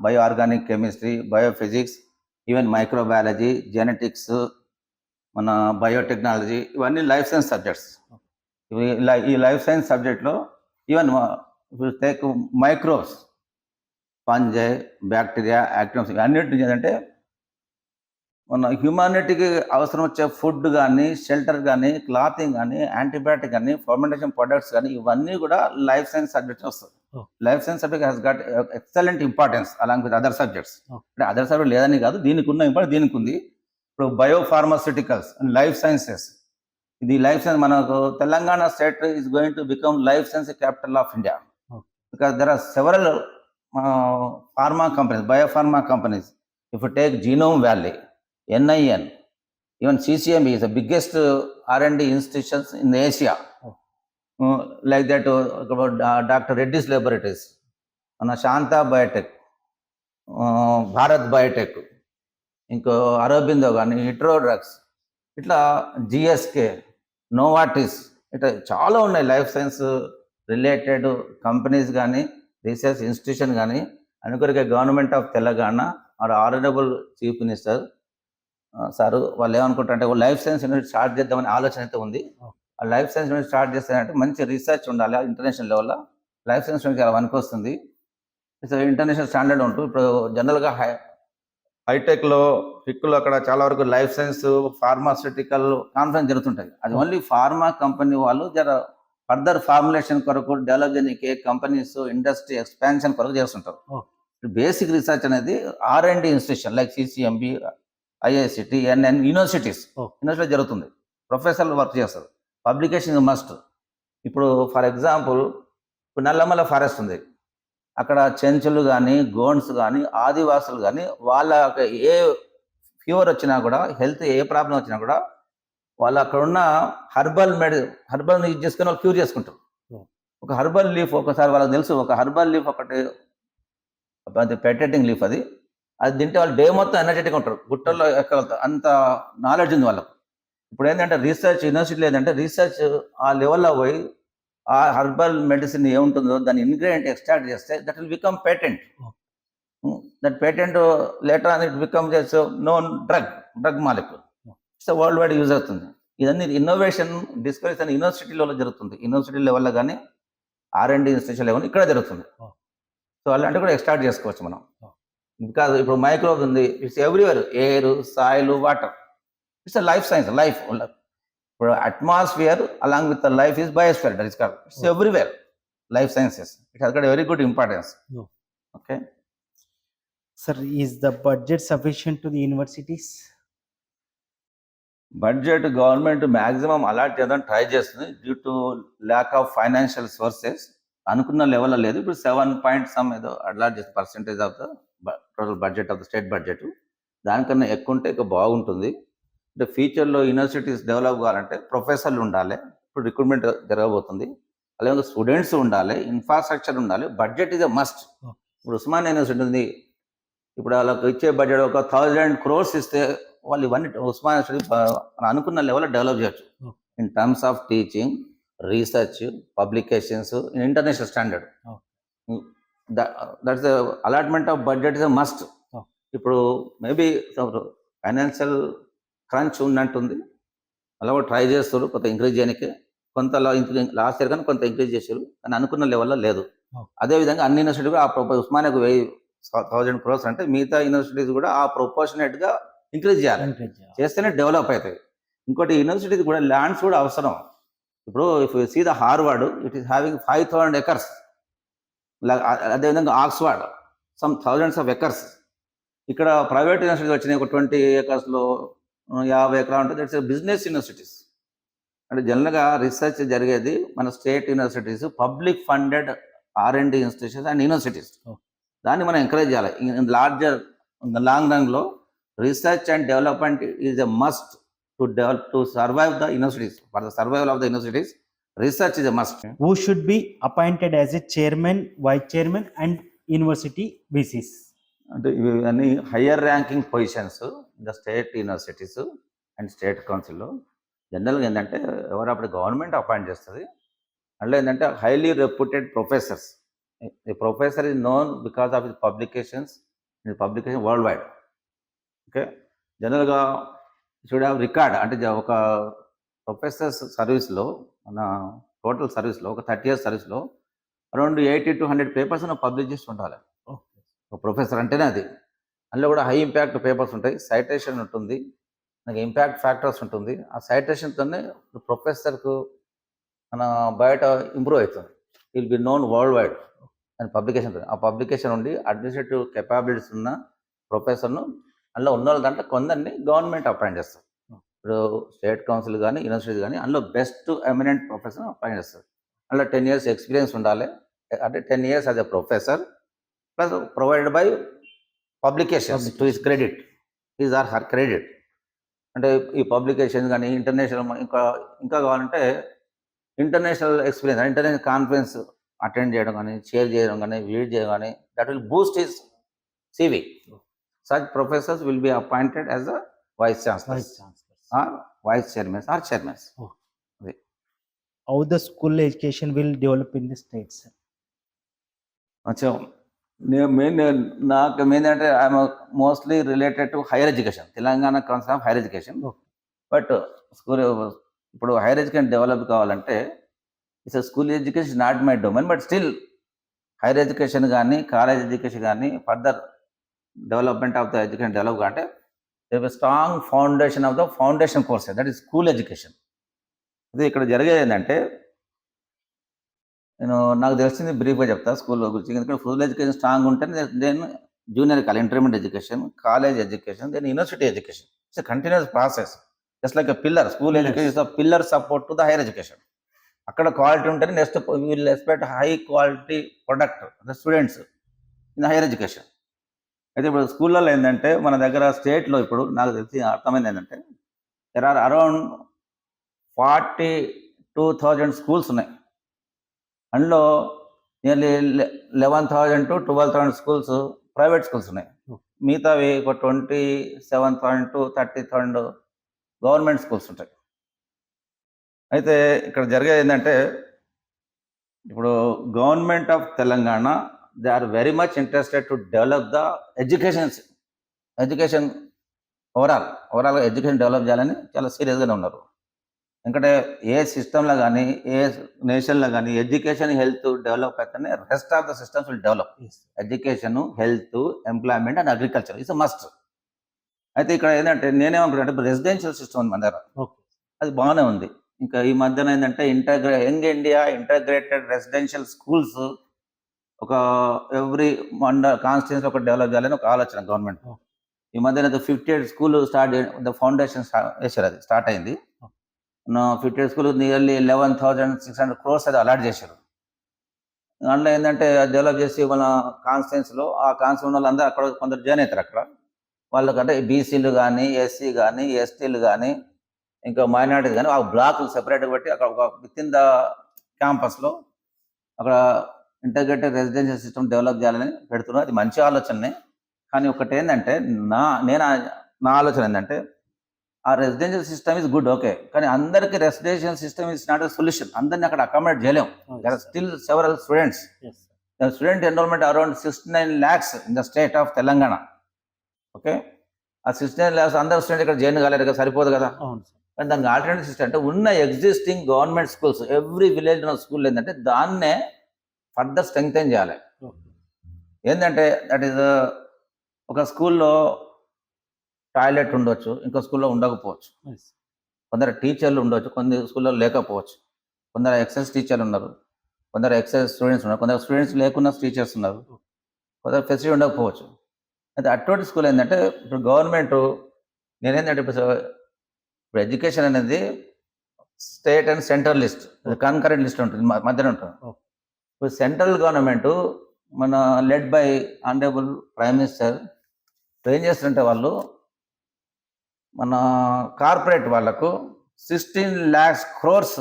bio organic chemistry, biophysics, even microbiology, genetics, మన బయోటెక్నాలజీ, ఇవన్నీ లైఫ్ సైన్స్ సబ్జెక్ట్స్. ఈ లైఫ్ సైన్స్ సబ్జెక్ట్లో even take microbes, fungi, bacteria, actives, అన్నిటి ఏంటంటే మన హ్యూమానిటీకి అవసరం వచ్చే ఫుడ్ కానీ, షెల్టర్ కానీ, క్లాతింగ్ కానీ, యాంటీబయాటిక్ కానీ, ఫర్మెంటేషన్ ప్రొడక్ట్స్ కానీ, ఇవన్నీ కూడా లైఫ్ సైన్స్ సబ్జెక్ట్స్ వస్తుంది. Life science subject has got excellent importance along with other subjects. అంటే అదర్ సబ్జెక్ట్ లేదని కాదు, దీనికి ఉన్న ఇంపార్టెన్స్ దీనికి ఉంది. ఇప్పుడు బయోఫార్మాస్యూటికల్స్ అండ్ లైఫ్ సైన్సెస్, ఇది లైఫ్ సైన్స్. మనకు Telangana state is going to become life science capital of India because there are several pharma companies, biopharma companies. If you take Genome Valley, NIN, even CCMB is the biggest R&D institutions in Asia. Like that, Dr. Reddy's Laboratories, Shanta Biotech, Bharat Biotech, ఇంకో అరబిందో కానీ, Hetero drugs, ఇట్లా GSK, Novartis, ఇట్లా చాలా ఉన్నాయి life science related companies కానీ, research institution కానీ. అనుకోరిక government of Telangana our honourable chief minister sir వాళ్ళు ఏమనుకుంటారంటే లైఫ్ సైన్స్ యూనివర్సిటీ స్టార్ట్ చేద్దామని ఆలోచన అయితే ఉంది. ఆ లైఫ్ సైన్స్ యూనివర్సిటీ స్టార్ట్ చేస్తారంటే మంచి రీసెర్చ్ ఉండాలి. ఇంటర్నేషనల్ లెవెల్లో లైఫ్ సైన్స్ యూనివర్సిటీ చాలా వస్తుంది. ఇంటర్నేషనల్ స్టాండర్డ్ ఉంటుంది. ఇప్పుడు జనరల్గా హైటెక్లో, హిక్లో అక్కడ చాలా వరకు లైఫ్ సైన్స్ ఫార్మాస్యూటికల్ కాన్ఫరెన్స్ జరుగుతుంటాయి. అది ఓన్లీ ఫార్మా కంపెనీ వాళ్ళు జర ఫర్దర్ ఫార్ములేషన్ కొరకు, డెవలప్ చేయడానికి కంపెనీస్ ఇండస్ట్రీ ఎక్స్పాన్షన్ కొరకు చేస్తుంటారు. బేసిక్ రీసెర్చ్ అనేది R&D institution like CCMB, IICT, NN యూనివర్సిటీలో జరుగుతుంది. ప్రొఫెసర్లు వర్క్ చేస్తారు. Publication must. ఇప్పుడు ఫర్ ఎగ్జాంపుల్ ఇప్పుడు నల్లమల ఫారెస్ట్ ఉంది. అక్కడ చెంచులు కానీ, గోండ్స్ కానీ, ఆదివాసులు కానీ వాళ్ళ ఏ ఫీవర్ వచ్చినా కూడా, హెల్త్ ఏ ప్రాబ్లం వచ్చినా కూడా వాళ్ళు అక్కడ ఉన్న హర్బల్ యూజ్ చేసుకుని వాళ్ళు క్యూర్ చేసుకుంటారు. ఒక హర్బల్ లీఫ్ ఒకసారి వాళ్ళకి తెలుసు, ఒక హర్బల్ లీఫ్ ఒకటి పెటెటింగ్ లీఫ్, అది తింటే వాళ్ళు డే మొత్తం ఎనర్జెటిక్గా ఉంటారు. గుట్టల్లో ఎక్కగలుగుతారు, అంత నాలెడ్జ్ ఉంది వాళ్ళకు. ఇప్పుడు ఏంటంటే రీసెర్చ్ యూనివర్సిటీ లేదంటే రీసెర్చ్ ఆ లెవెల్లో పోయి ఆ హర్బల్ మెడిసిన్ ఏముంటుందో దాని ఇంగ్రీడియంట్ ఎక్స్ట్రాక్ట్ చేస్తే that will become patent. That patent later అని it become just known drug molecule. It's world wide use అవుతుంది. ఇదన్నీ ఇన్నోవేషన్ డిస్కవరీస్ అని యూనివర్సిటీ లెవెల్లో జరుగుతుంది. యూనివర్సిటీ లెవెల్లో కానీ, R&D ఇన్స్టిట్యూషన్ లెవెల్ ఇక్కడ జరుగుతుంది. సో అలాంటివి కూడా ఎక్స్ట్రాక్ట్ చేసుకోవచ్చు మనం. బికాజ్ ఇప్పుడు మైక్రోబ్ ఉంది, it's everywhere, air, soil, water, it's life science, life. ఇప్పుడు atmosphere along with the life is biosphere, that is called, it's everywhere, life sciences. It has got a very good importance. No. Okay. Sir, is the budget sufficient to the universities? Budget government maximum allot చేయడం try చేస్తుంది due to lack of financial sources. అనుకున్న లెవెల్లో లేదు. ఇప్పుడు 7 ఏదో allot చేసిన percentage of the total budget of the state budget. దానికన్నా ఎక్కువ ఉంటే ఇక బాగుంటుంది. అంటే ఫ్యూచర్లో యూనివర్సిటీస్ డెవలప్ కావాలంటే ప్రొఫెసర్లు ఉండాలి, ఇప్పుడు రిక్రూట్మెంట్ జరగబోతుంది, అలాగే స్టూడెంట్స్ ఉండాలి, ఇన్ఫ్రాస్ట్రక్చర్ ఉండాలి. Budget is a must. ఇప్పుడు ఉస్మానియా యూనివర్సిటీ ఉంది, ఇప్పుడు వాళ్ళకి ఇచ్చే బడ్జెట్ ఒక 1000 crores ఇస్తే వాళ్ళు ఇవన్నీ ఉస్మానియా యూనివర్సిటీ అనుకున్న లెవెల్లో డెవలప్ చేయొచ్చు in terms of teaching, research, publications in international standard. That's allotment of budget is a must. ఇప్పుడు మేబీ ఫైనాన్షియల్ క్రంచ్ ఉన్నట్టుంది, అలా ట్రై చేస్తారు కొంత ఇంక్రీజ్ చేయడానికి. కొంత లాస్ట్ ఇయర్ కానీ కొంత ఇంక్రీజ్ చేశారు, కానీ అనుకున్న లెవెల్లో లేదు. అదేవిధంగా అన్ని యూనివర్సిటీ కూడా ఆ ఉస్మానియాకు 1000 crores అంటే మిగతా యూనివర్సిటీస్ కూడా ఆ ప్రొపోర్షనేట్గా ఇంక్రీజ్ చేయాలి, చేస్తేనే డెవలప్ అవుతాయి. ఇంకోటి యూనివర్సిటీస్ కూడా ల్యాండ్స్ కూడా అవసరం. ఇప్పుడు if you see the Harvard, it is having 5000 acres. అదేవిధంగా Oxford some thousands of acres. ఇక్కడ ప్రైవేట్ యూనివర్సిటీస్ వచ్చినాయి ఒక 20 acresలో 50 ఎకరాలు ఉంటుంది. That's business universities. అంటే జనరల్గా రీసెర్చ్ జరిగేది మన state universities, public funded R&D institutions and universities. దాన్ని మనం ఎంకరేజ్ చేయాలి. ఇన్ లార్జర్ లాంగ్ రన్లో research and development is a must to survive the universities. For the survival of the universities, research is a must. Who should be appointed as a chairman, vice chairman and university VCs? అంటే ఇవన్నీ higher ranking positions the state universities and state కౌన్సిల్లో. జనరల్గా ఏంటంటే ఎవరు అప్పుడు government appoint చేస్తుంది. అందులో ఏంటంటే highly reputed professors. The professor is known because of his publications world wide. Okay, జనరల్గా షుడ్ హ్యావ్ రికార్డ్. అంటే ఒక ప్రొఫెసర్స్ సర్వీస్లో, మన టోటల్ సర్వీస్లో ఒక 30 years సర్వీస్లో అరౌండ్ 80 to 100 పేపర్స్ పబ్లిష్ చేసి ఉండాలి. ఒక ప్రొఫెసర్ అంటేనే అది. అందులో కూడా హై ఇంపాక్ట్ పేపర్స్ ఉంటాయి, సైటేషన్ ఉంటుంది, మనకి ఇంపాక్ట్ ఫ్యాక్టర్స్ ఉంటుంది. ఆ సైటేషన్తోనే ప్రొఫెసర్కు మన బయట ఇంప్రూవ్ అవుతుంది. Will be known world wide అని పబ్లికేషన్. ఆ పబ్లికేషన్ ఉండి అడ్మినిస్ట్రేటివ్ కెపాబిలిటీస్ ఉన్న ప్రొఫెసర్ను అందులో ఉన్న వాళ్ళ దాంట్లో కొందరిని గవర్నమెంట్ అపాయింట్ చేస్తారు. ఇప్పుడు స్టేట్ కౌన్సిల్ కానీ యూనివర్సిటీస్ కానీ అందులో బెస్ట్ ఎమినెంట్ ప్రొఫెసర్ అపాయింట్ చేస్తారు. అందులో 10 years ఎక్స్పీరియన్స్ ఉండాలి. అంటే 10 years as a professor plus provided by publications to his credit, is or her credit. అంటే ఈ పబ్లికేషన్స్ కానీ ఇంటర్నేషనల్ ఇంకా కావాలంటే international experience, international conference attend చేయడం కానీ, షేర్ చేయడం కానీ, లీడ్ చేయడం కానీ, that will boost his CV. Such professors will be appointed as a vice chancellors or vice chairmans or chairmans. How the school education will develop in the states? అచ్చా, నాకు main అంటే I'm mostly related to higher education, Telangana council of higher education. But school ఇప్పుడు higher education develop కావాలంటే it's school education not my domain, but still higher education కానీ college education కానీ further development of the education develop అంటే there strong foundation of the foundation courses, that is school education. ఇది ఇక్కడ జరిగేది ఏంటంటే, నాకు తెలిసింది బ్రీఫ్గా చెప్తా స్కూల్ గురించి. ఎందుకంటే స్కూల్ ఎడ్యుకేషన్ స్ట్రాంగ్ ఉంటే then junior college, intermediate education, college education, then university education. It's a continuous process, just like a pillar. School education is the pillar support to the higher education. అక్కడ quality ఉంటేనే next will expect high quality product the students in higher education. అయితే ఇప్పుడు స్కూళ్ళలో ఏంటంటే మన దగ్గర స్టేట్లో ఇప్పుడు నాకు తెలిసి అర్థమైంది ఏంటంటే దెర్ ఆర్ అరౌండ్ 42,000 స్కూల్స్ ఉన్నాయి. అందులో nearly 11,000 to 12,000 schools private schools ఉన్నాయి. మిగతావి ఒక 27,000 to 30,000 గవర్నమెంట్ స్కూల్స్ ఉంటాయి. అయితే ఇక్కడ జరిగేది ఏంటంటే, ఇప్పుడు government of Telangana they are very much interested to develop the education ఓవరాల్గా ఎడ్యుకేషన్ డెవలప్ చేయాలని చాలా సీరియస్గానే ఉన్నారు. ఎందుకంటే ఏ సిస్టంలో కానీ ఏ నేషన్లో కానీ ఎడ్యుకేషన్ హెల్త్ డెవలప్ అయితేనే rest of the systems will develop. Education health employment and agriculture it's must. అయితే ఇక్కడ ఏంటంటే నేనేమనుకుంటే రెసిడెన్షియల్ సిస్టమ్ ఉంది మన దగ్గర, ఓకే. అది బాగానే ఉంది. ఇంకా ఈ మధ్యన ఏంటంటే young India integrated residential schools ఒక ఎవ్రీ కాన్స్టిట్యూన్సీ ఒక డెవలప్ చేయాలని ఒక ఆలోచన గవర్నమెంట్. ఈ మధ్యన 58 స్కూల్ స్టార్ట్ ద ఫౌండేషన్ వేసారు, అది స్టార్ట్ అయింది. 58 స్కూల్ నియర్లీ 11,600 crores అది అలాట్ చేశారు. అందులో ఏంటంటే డెవలప్ చేసి మన కాన్స్టిట్యూన్సీలో ఆ కాన్స్టిట్యూన్ వాళ్ళందరూ అక్కడ కొందరు జాయిన్ అవుతారు. అక్కడ వాళ్ళకంటే బీసీలు కానీ ఎస్సీ కానీ ఎస్టీలు కానీ ఇంకా మైనారిటీస్ కానీ ఆ బ్లాక్లు సెపరేట్గా పెట్టి అక్కడ ఒక విత్ ఇన్ ద క్యాంపస్లో అక్కడ ఇంటగ్రేటెడ్ రెసిడెన్షియల్ సిస్టమ్ డెవలప్ చేయాలని పెడుతున్నారు. అది మంచి ఆలోచనే. కానీ ఒకటి ఏంటంటే నా ఆలోచన ఏంటంటే ఆ residential system is good, okay, కానీ అందరికీ residential system is not a solution. అందరినీ అక్కడ అకామిడేట్ చేయలేము. There are still several students. Student enrolment around 69 lakhs in the state of Telangana. Okay, ఆ 69 lakhs అందరు స్టూడెంట్ ఇక్కడ జాయిన్ కాలేరు కదా, సరిపోదు కదా. కానీ దానికి ఆల్టర్నేటివ్ సిస్టమ్ అంటే ఉన్న existing government schools every village ఉన్న స్కూల్ ఏంటంటే దాన్నే ఫర్దర్ స్ట్రెంగ్తెన్ చేయాలి. ఏంటంటే దట్ ఈస్ ఒక స్కూల్లో టాయిలెట్ ఉండొచ్చు, ఇంకో స్కూల్లో ఉండకపోవచ్చు. కొందరు టీచర్లు ఉండొచ్చు, కొన్ని స్కూల్లో లేకపోవచ్చు. కొందరు ఎక్సైజ్ టీచర్లు ఉన్నారు, కొందరు ఎక్సైజ్ స్టూడెంట్స్ ఉన్నారు, కొందరు స్టూడెంట్స్ లేకున్న టీచర్స్ ఉన్నారు, కొందరు ఫెసిలిటీ ఉండకపోవచ్చు. అయితే అటువంటి స్కూల్ ఏంటంటే ఇప్పుడు గవర్నమెంట్ నేనేంటంటే ఇప్పుడు ఎడ్యుకేషన్ అనేది state and central list, concurrent list ఉంటుంది, మధ్యన ఉంటుంది. ఇప్పుడు సెంట్రల్ గవర్నమెంట్ మన led by honourable prime minister ఏం చేస్తుంటే వాళ్ళు మన కార్పొరేట్ వాళ్ళకు 16 lakhs crores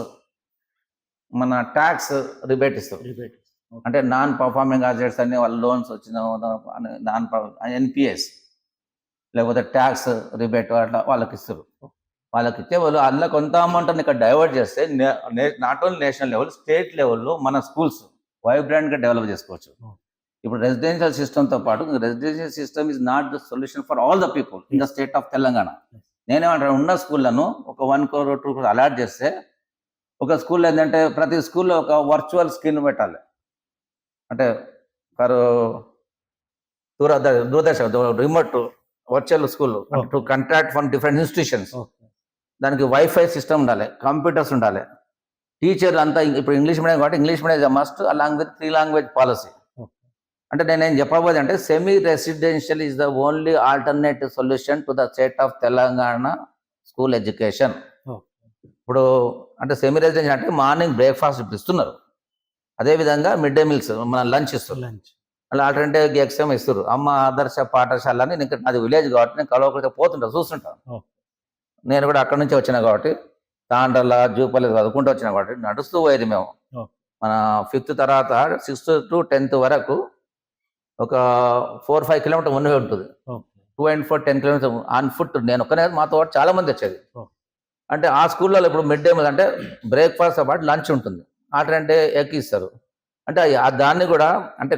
మన ట్యాక్స్ రిబేట్ ఇస్తారు. అంటే నాన్ పర్ఫార్మింగ్ అసెట్స్ అన్ని వాళ్ళ లోన్స్ వచ్చిన ఎన్పిఎస్ లేకపోతే ట్యాక్స్ రిబేట్ అట్లా వాళ్ళకి ఇస్తారు. వాళ్ళకి ఇచ్చే వాళ్ళు అందులో కొంత అమౌంట్ ఇక్కడ డైవర్ట్ చేస్తే not only national level, state లెవెల్లో మన స్కూల్స్ వైబ్రెంట్గా డెవలప్ చేసుకోవచ్చు. ఇప్పుడు రెసిడెన్షియల్ సిస్టమ్తో పాటు residential system is not the solution for all the people in the state of Telangana. నేనేమంటాను, ఉన్న స్కూళ్ళను ఒక 1 crore 2 crore అలాట్ చేస్తే ఒక స్కూల్లో ఏంటంటే ప్రతి స్కూల్లో ఒక వర్చువల్ స్క్రీన్ పెట్టాలి. అంటే for Doordarshan remote virtual school to contract from different institutions. దానికి వైఫై సిస్టమ్ ఉండాలి, కంప్యూటర్స్ ఉండాలి. టీచర్లు అంతా ఇప్పుడు ఇంగ్లీష్ మీడియం కాబట్టి English medium must along with 3 language policy. అంటే నేనేం చెప్పబోదు అంటే semi residential is the only alternative solution to the state of Telangana school education. ఇప్పుడు అంటే సెమీ రెసిడెన్షియల్ అంటే మార్నింగ్ బ్రేక్ఫాస్ట్ ఇస్తున్నారు, అదేవిధంగా మిడ్ డే మీల్స్ మన లంచ్ ఇస్తారు, అలా ఆల్టర్నేటివ్ ఎగ్జామ్ ఇస్తారు. అమ్మ ఆదర్శ పాఠశాల అని ఇంకా నాది విలేజ్ కాబట్టి నేను కలవకపోతే పోతుంటా, చూస్తుంటాను. నేను కూడా అక్కడ నుంచి వచ్చినా కాబట్టి తాండ్రల జూపల్లి చదువుకుంటూ వచ్చినా కాబట్టి నడుస్తూ పోయేది మేము. మన 5th తర్వాత 6th to 10th వరకు ఒక 4-5 kilometers ఉన్నే ఉంటుంది. 2 and 4 10 kilometers ఆన్ ఫుట్. నేను ఒక్కనే, మాతో పాటు చాలా మంది వచ్చేది. అంటే ఆ స్కూల్లో ఇప్పుడు మిడ్ డే మీల్ అంటే బ్రేక్ఫాస్ట్ పాటు లంచ్ ఉంటుంది, ఆల్టర్నేటివ్ ఎక్కిస్తారు. అంటే దాన్ని కూడా అంటే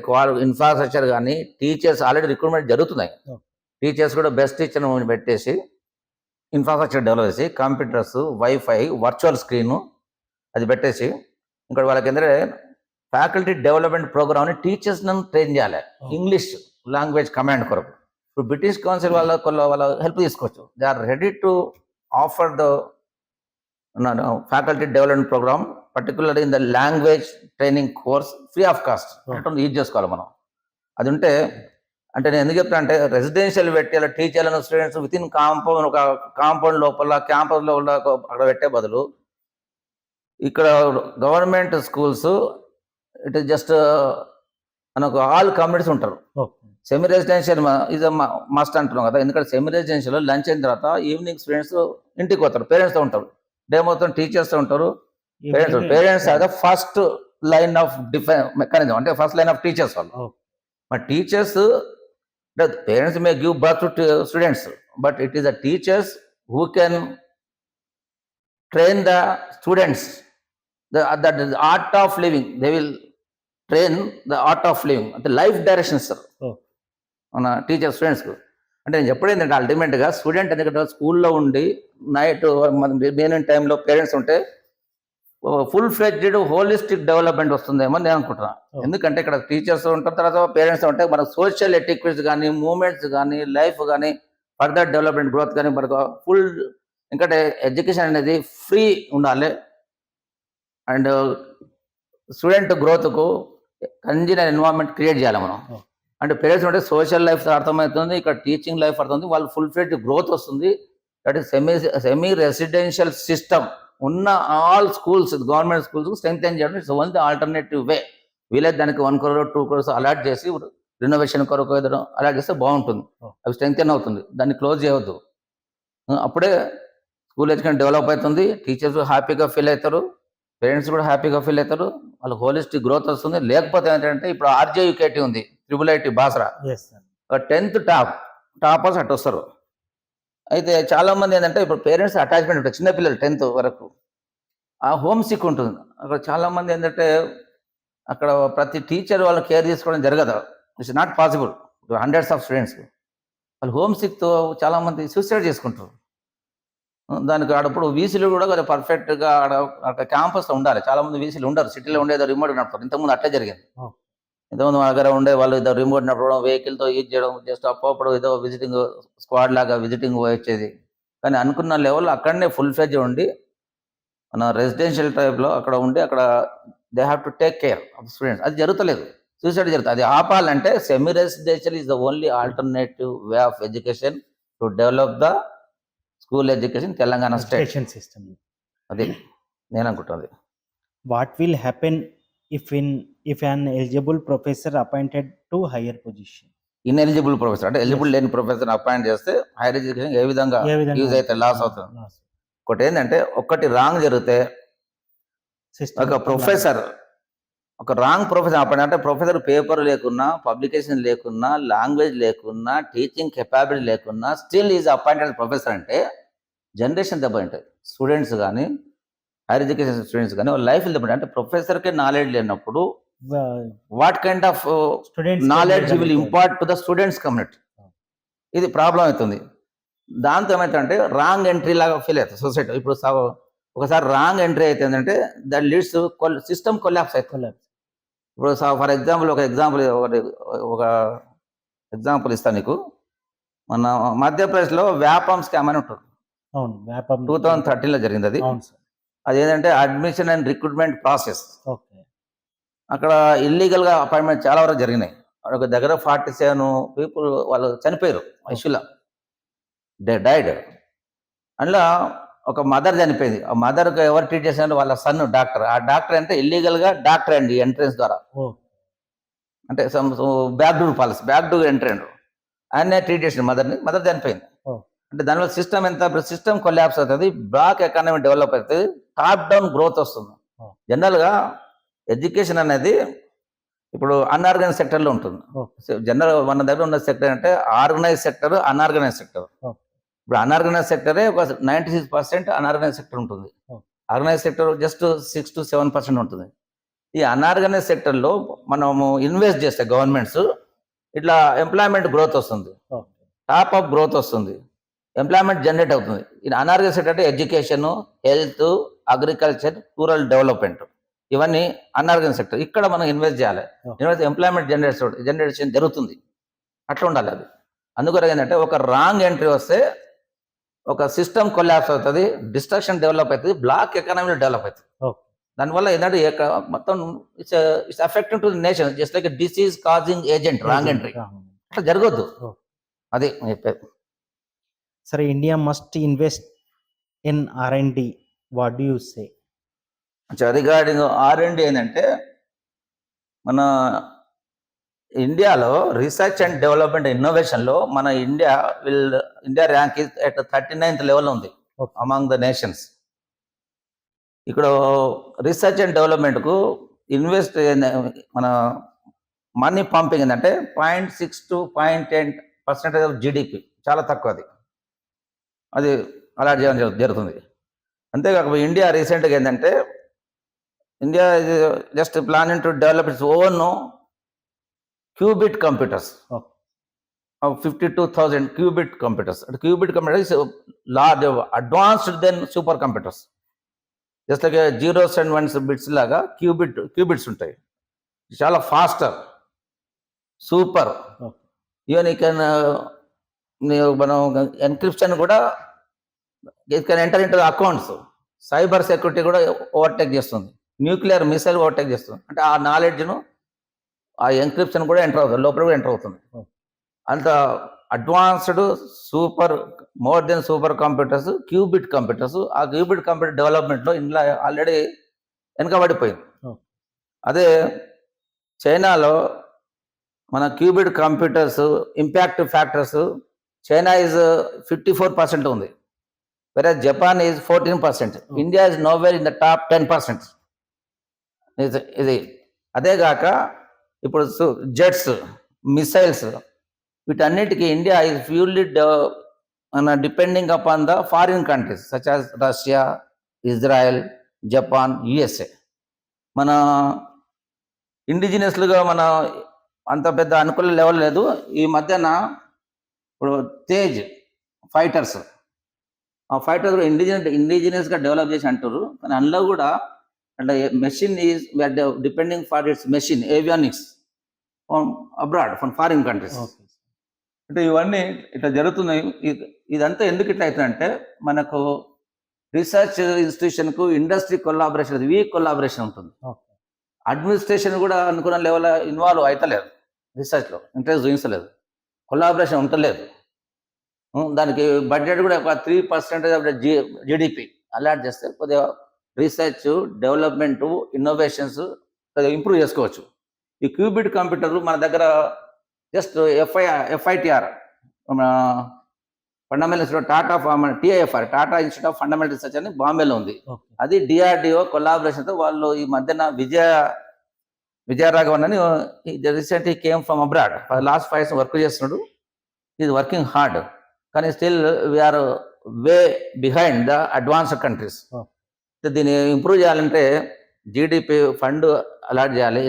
ఇన్ఫ్రాస్ట్రక్చర్ కానీ టీచర్స్ ఆల్రెడీ రిక్రూట్మెంట్ జరుగుతున్నాయి. టీచర్స్ కూడా బెస్ట్ టీచర్ పెట్టేసి ఇన్ఫ్రాస్ట్రక్చర్ డెవలప్ చేసి కంప్యూటర్స్, వైఫై, వర్చువల్ స్క్రీను అది పెట్టేసి ఇంకా వాళ్ళకి ఏంటంటే ఫ్యాకల్టీ డెవలప్మెంట్ ప్రోగ్రామ్ని టీచర్స్ని ట్రైన్ చేయాలి ఇంగ్లీష్ లాంగ్వేజ్ కమాండ్ కొరకు. ఇప్పుడు బ్రిటిష్ కౌన్సిల్ వాళ్ళ హెల్ప్ తీసుకోవచ్చు. They are ready to offer the faculty development programme particularly in the language training course free of cost. అంటే యూజ్ చేసుకోవాలి మనం. అది ఉంటే అంటే నేను ఎందుకు చెప్తాను అంటే రెసిడెన్షియల్ పెట్టి అలా టీచర్లను స్టూడెంట్స్ విత్ ఇన్ కాంపౌండ్ ఒక కాంపౌండ్ లోపల క్యాంపస్లో అక్కడ పెట్టే బదులు ఇక్కడ government schools it is just మనకు ఆల్ కమ్యూనిటీస్ ఉంటారు. సెమీ రెసిడెన్షియల్ ఇది మస్ట్ అంటున్నాం కదా, ఎందుకంటే సెమీ రెసిడెన్షియల్ లంచ్ అయిన తర్వాత ఈవినింగ్ స్టూడెంట్స్ ఇంటికి పోతారు, పేరెంట్స్తో ఉంటారు, డే మొత్తం టీచర్స్తో ఉంటారు. Parents are the first line of defence mechanism, అంటే ఫస్ట్ లైన్ ఆఫ్ టీచర్స్ వాళ్ళు. మరి teachers parents may give birth to students, but it is the teachers who can train the students that is art of living. They will train the art of living అంటే life direction ఇస్తారు మన teacher స్టూడెంట్స్కు. అంటే నేను చెప్పడం ఏంటంటే అల్టిమేట్గా student ఎందుకంటే స్కూల్లో ఉండి నైట్ మన రిమైనింగ్ టైంలో పేరెంట్స్ ఉంటే ఫుల్ ఫ్లెడ్జ్డ్ హోలిస్టిక్ డెవలప్మెంట్ వస్తుందేమో నేను అనుకుంటున్నాను. ఎందుకంటే ఇక్కడ టీచర్స్ ఉంటారు, తర్వాత పేరెంట్స్ ఉంటాయి, మన సోషల్ ఎటిక్విటీస్ కానీ మూమెంట్స్ కానీ లైఫ్ కానీ ఫర్దర్ డెవలప్మెంట్ గ్రోత్ కానీ మనకు ఫుల్, ఎందుకంటే ఎడ్యుకేషన్ అనేది ఫ్రీ ఉండాలి అండ్ స్టూడెంట్ గ్రోత్కు కంజినల్ ఎన్వైరన్మెంట్ క్రియేట్ చేయాలి మనం. అంటే పేరెంట్స్ ఉంటే సోషల్ లైఫ్ అర్థమవుతుంది, ఇక్కడ టీచింగ్ లైఫ్ అర్థమవుతుంది, వాళ్ళు ఫుల్ ఫ్లెడ్జ్ గ్రోత్ వస్తుంది. That is semi residential system ఉన్న all schools government schools strengthen చేయడం it's one the alternative way. వీలైతే దానికి 1 crore 2 crores అలాట్ చేసి రినోవేషన్ కొరకు ఏదైనా అలాట్ చేస్తే బాగుంటుంది, అవి స్ట్రెంగ్తెన్ అవుతుంది, దాన్ని క్లోజ్ చేయవద్దు. అప్పుడే స్కూల్ ఎడ్యుకేషన్ డెవలప్ అవుతుంది, టీచర్స్ హ్యాపీగా ఫీల్ అవుతారు, పేరెంట్స్ కూడా హ్యాపీగా ఫీల్ అవుతారు, వాళ్ళకి హోలిస్టిక్ గ్రోత్ వస్తుంది. లేకపోతే ఏంటంటే ఇప్పుడు RJUKT ఉంది, IIIT బాసరా, 10th టాపర్స్ అటు వస్తారు. అయితే చాలా మంది ఏంటంటే ఇప్పుడు పేరెంట్స్ అటాచ్మెంట్ ఉంటుంది, చిన్నపిల్లలు 10th వరకు ఆ హోమ్ సిక్ ఉంటుంది. అక్కడ చాలా మంది ఏంటంటే అక్కడ ప్రతి టీచర్ వాళ్ళని కేర్ తీసుకోవడం జరగదు, it's not possible. Hundreds of students వాళ్ళు హోమ్ సిక్తో చాలా మంది సూసైడ్ చేసుకుంటారు. దానికి ఆడప్పుడు వీసీలు కూడా కొంచెం పర్ఫెక్ట్గా అక్కడ క్యాంపస్లో ఉండాలి. చాలా మంది వీసీలు ఉండరు, సిటీలో ఉండేదో రిమోట్ నడుపుతారు. ఇంతకుముందు అట్లే జరిగింది. ఇంతకుముందు మా దగ్గర ఉండే వాళ్ళు ఏదో రిమోట్ నడపడం, వెహికల్తో యూజ్ చేయడం, జస్ట్ అప్పుడు ఏదో విజిటింగ్ స్క్వాడ్ లాగా విజిటింగ్ వచ్చేది. కానీ అనుకున్న లెవెల్ అక్కడనే ఫుల్ ఫ్లెడ్జ్ ఉండి మన రెసిడెన్షియల్ టైప్లో అక్కడ ఉండి అక్కడ they have to take care of students. అది జరుగుతలేదు, సూసైడ్ జరుగుతుంది. అది ఆపాలంటే semi residential is the only alternative way of education to develop the school education Telangana state system. అది నేను అనుకుంటున్నది. What will happen if an eligible professor appointed to higher position? Ineligible professor అంటే eligible లేని professor appoint చేస్తే higher education ఏ విధంగా use అయితే loss అవుతుంది. ఒకటి ఏంటంటే ఒకటి రాంగ్ జరిగితే ఒక రాంగ్ ప్రొఫెసర్ అపాయింట్ అంటే ప్రొఫెసర్ పేపర్ లేకున్నా, పబ్లికేషన్ లేకున్నా, లాంగ్వేజ్ లేకున్నా, టీచింగ్ కెపాబిలిటీ లేకున్నా స్టిల్ ఈజ్ అపాయింటెడ్ ప్రొఫెసర్ అంటే జనరేషన్ దెబ్బ ఉంటుంది. స్టూడెంట్స్ కానీ హైయర్ ఎడ్యుకేషన్ స్టూడెంట్స్ కానీ వాళ్ళ లైఫ్ దెబ్బ. అంటే ప్రొఫెసర్కే నాలెడ్జ్ లేనప్పుడు what kind of knowledge will impart to the students community, ఇది ప్రాబ్లం అవుతుంది. దాంతో ఏమవుతుందంటే రాంగ్ ఎంట్రీ లాగా ఫీల్ అవుతుంది సొసైటీ. ఇప్పుడు ఒకసారి రాంగ్ ఎంట్రీ అయితే ఏంటంటే దట్ లీడ్స్ సిస్టమ్ కొలాప్స్ అవుతుంది. ఇప్పుడు ఫర్ ఎగ్జాంపుల్ ఒక ఎగ్జాంపుల్ ఇస్తాను నీకు. మన మధ్యప్రదేశ్లో వ్యాపం స్కామ్ అని ఉంటుంది, 2013లో జరిగింది. అది ఏంటంటే అడ్మిషన్ అండ్ రిక్రూట్మెంట్ ప్రాసెస్. అక్కడ ఇల్లీగల్గా అపాయింట్మెంట్ చాలా వరకు జరిగినాయి. ఒక దగ్గర 47 పీపుల్ వాళ్ళు చనిపోయారు, ఇష్యూలో డైడ్. అందులో ఒక మదర్ చనిపోయింది. ఆ మదర్కి ఎవరు ట్రీట్ చేసినారు, వాళ్ళ సన్ డాక్టర్. ఆ డాక్టర్ అంటే ఇల్లీగల్గా డాక్టర్ అండి, ఎంట్రెన్స్ ద్వారా, అంటే back door policy, back door entry అండి, ఆయనే ట్రీట్ చేసిన మదర్ చనిపోయింది. అంటే దానివల్ల సిస్టమ్ కొలాప్స్ అవుతుంది, బ్లాక్ ఎకానమీ డెవలప్ అవుతుంది, టాప్ డౌన్ గ్రోత్ వస్తుంది. జనరల్గా ఎడ్యుకేషన్ అనేది ఇప్పుడు అన్ఆర్గనైజ్ సెక్టర్లో ఉంటుంది. జనరల్ మన దగ్గర ఉన్న సెక్టర్ అంటే ఆర్గనైజ్ సెక్టర్, అన్ఆర్గనైజ్ సెక్టర్. ఇప్పుడు అన్ఆర్గనైజ్ సెక్టరే ఒక 96% అన్ఆర్గనైజ్ సెక్టర్ ఉంటుంది. ఆర్గనైజ్ సెక్టర్ జస్ట్ 6 to 7% ఉంటుంది. ఈ అన్ఆర్గనైజ్ సెక్టర్లో మనము ఇన్వెస్ట్ చేస్తే గవర్నమెంట్స్ ఇట్లా ఎంప్లాయ్మెంట్ గ్రోత్ వస్తుంది, టాప్ అప్ గ్రోత్ వస్తుంది, ఎంప్లాయ్మెంట్ జనరేట్ అవుతుంది. ఈ అన్ఆర్గనైజ్ సెక్టర్ అంటే education, health, agriculture, rural development, ఇవన్నీ అన్ఆర్గనైజ్ సెక్టర్. ఇక్కడ మనం ఇన్వెస్ట్ చేయాలి, ఇన్వెస్ట్ ఎంప్లాయ్మెంట్ జనరేషన్ జరుగుతుంది. అట్లా ఉండాలి అది. అందుకొరకు ఏంటంటే ఒక రాంగ్ ఎంట్రీ వస్తే ఒక సిస్టమ్ కొలాప్స్ అవుతుంది, డిస్ట్రక్షన్ డెవలప్ అవుతుంది, బ్లాక్ ఎకానమీ డెవలప్ అవుతుంది. దానివల్ల ఏంటంటే మొత్తం it's affecting to the nation, just like disease causing agent wrong entry. అట్లా జరగద్దు, అది చెప్పేది. సరే, India must invest in R&D. What do you say? Regarding R&D ఏంటంటే మన ఇండియాలో రీసెర్చ్ అండ్ డెవలప్మెంట్ ఇన్నోవేషన్లో మన ఇండియా ర్యాంక్ ఎట్ 39th లెవెల్లో ఉంది అమాంగ్ ద నేషన్స్. ఇక్కడ రీసెర్చ్ అండ్ డెవలప్మెంట్కు ఇన్వెస్ట్ మన మనీ పంపింగ్ ఏంటంటే 0.6 to 0.8% ఆఫ్ GDP, చాలా తక్కువ. అది అలా చేయడం జరుగుతుంది. అంతేకాక ఇండియా రీసెంట్గా ఏంటంటే India just planning to develop its own qubit computers. of 52,000 qubit computers. And qubit computer is large, advanced than supercomputers. Just like zeros and ones bits laga qubits ఉంటాయి. చాలా faster, super. Okay. Even you can మనం encryption కూడా it can enter into accounts. Cyber security కూడా overtake చేస్తుంది, nuclear missile overtake చేస్తుంది. అంటే ఆ నాలెడ్జ్ను, ఆ ఎన్క్రిప్షన్ కూడా ఎంటర్ అవుతుంది, లోపల కూడా ఎంటర్ అవుతుంది. అంత advanced, super, more than super computers, qubit computers. ఆ క్యూబిట్ కంప్యూటర్ డెవలప్మెంట్లో ఇందులో ఆల్రెడీ వెనకబడిపోయింది. అదే చైనాలో మన qubit computers impact factors, China is 54% ఉంది, వేరే Japan is 14%. India is nowhere in the top 10%. ఇది అదేగాక ఇప్పుడు జెట్స్, మిసైల్స్, వీటన్నిటికీ India is purely depending upon the foreign countries such as Russia, Israel, Japan, USA. మన ఇండిజినియస్లుగా మన అంత పెద్ద అనుకూల లెవెల్ లేదు. ఈ మధ్యన ఇప్పుడు తేజ్ ఫైటర్స్, ఆ ఫైటర్స్ కూడా ఇండిజినియస్గా డెవలప్ చేసి అంటారు. కానీ అందులో కూడా అంటే machine is depending for it's machine avionics from abroad, from foreign countries. అంటే ఇవన్నీ ఇట్లా జరుగుతున్నాయి. ఇదంతా ఎందుకు ఇట్లా అవుతుందంటే మనకు రీసెర్చ్ ఇన్స్టిట్యూషన్కు ఇండస్ట్రీ కొలాబరేషన్, వీక్ కొలాబరేషన్ ఉంటుంది. అడ్మినిస్ట్రేషన్ కూడా అనుకున్న లెవెల్ ఇన్వాల్వ్ అవుతలేదు, రీసెర్చ్లో ఇంట్రెస్ట్ చూపించలేదు, కొలాబరేషన్ ఉండలేదు. దానికి బడ్జెట్ కూడా ఒక 3% ఆఫ్ జీడిపి అలాట్ చేస్తే కొద్దిగా రీసెర్చ్, డెవలప్మెంట్, ఇన్నోవేషన్స్ కొద్దిగా ఇంప్రూవ్ చేసుకోవచ్చు. ఈ క్యూబిట్ కంప్యూటర్ మన దగ్గర just FITR fundamental Tata TIFR, Tata institute of fundamental research అని బాంబేలో ఉంది. అది DRDO కొలాబరేషన్తో వాళ్ళు ఈ మధ్యన విజయరాఘవన్ అని recently came from abroad, last 5 years work చేస్తున్నాడు. ఈజ్ వర్కింగ్ హార్డ్, కానీ still we're way behind the advanced countries. దీన్ని ఇంప్రూవ్ చేయాలంటే జీడిపి ఫండ్ అలాట్ చేయాలి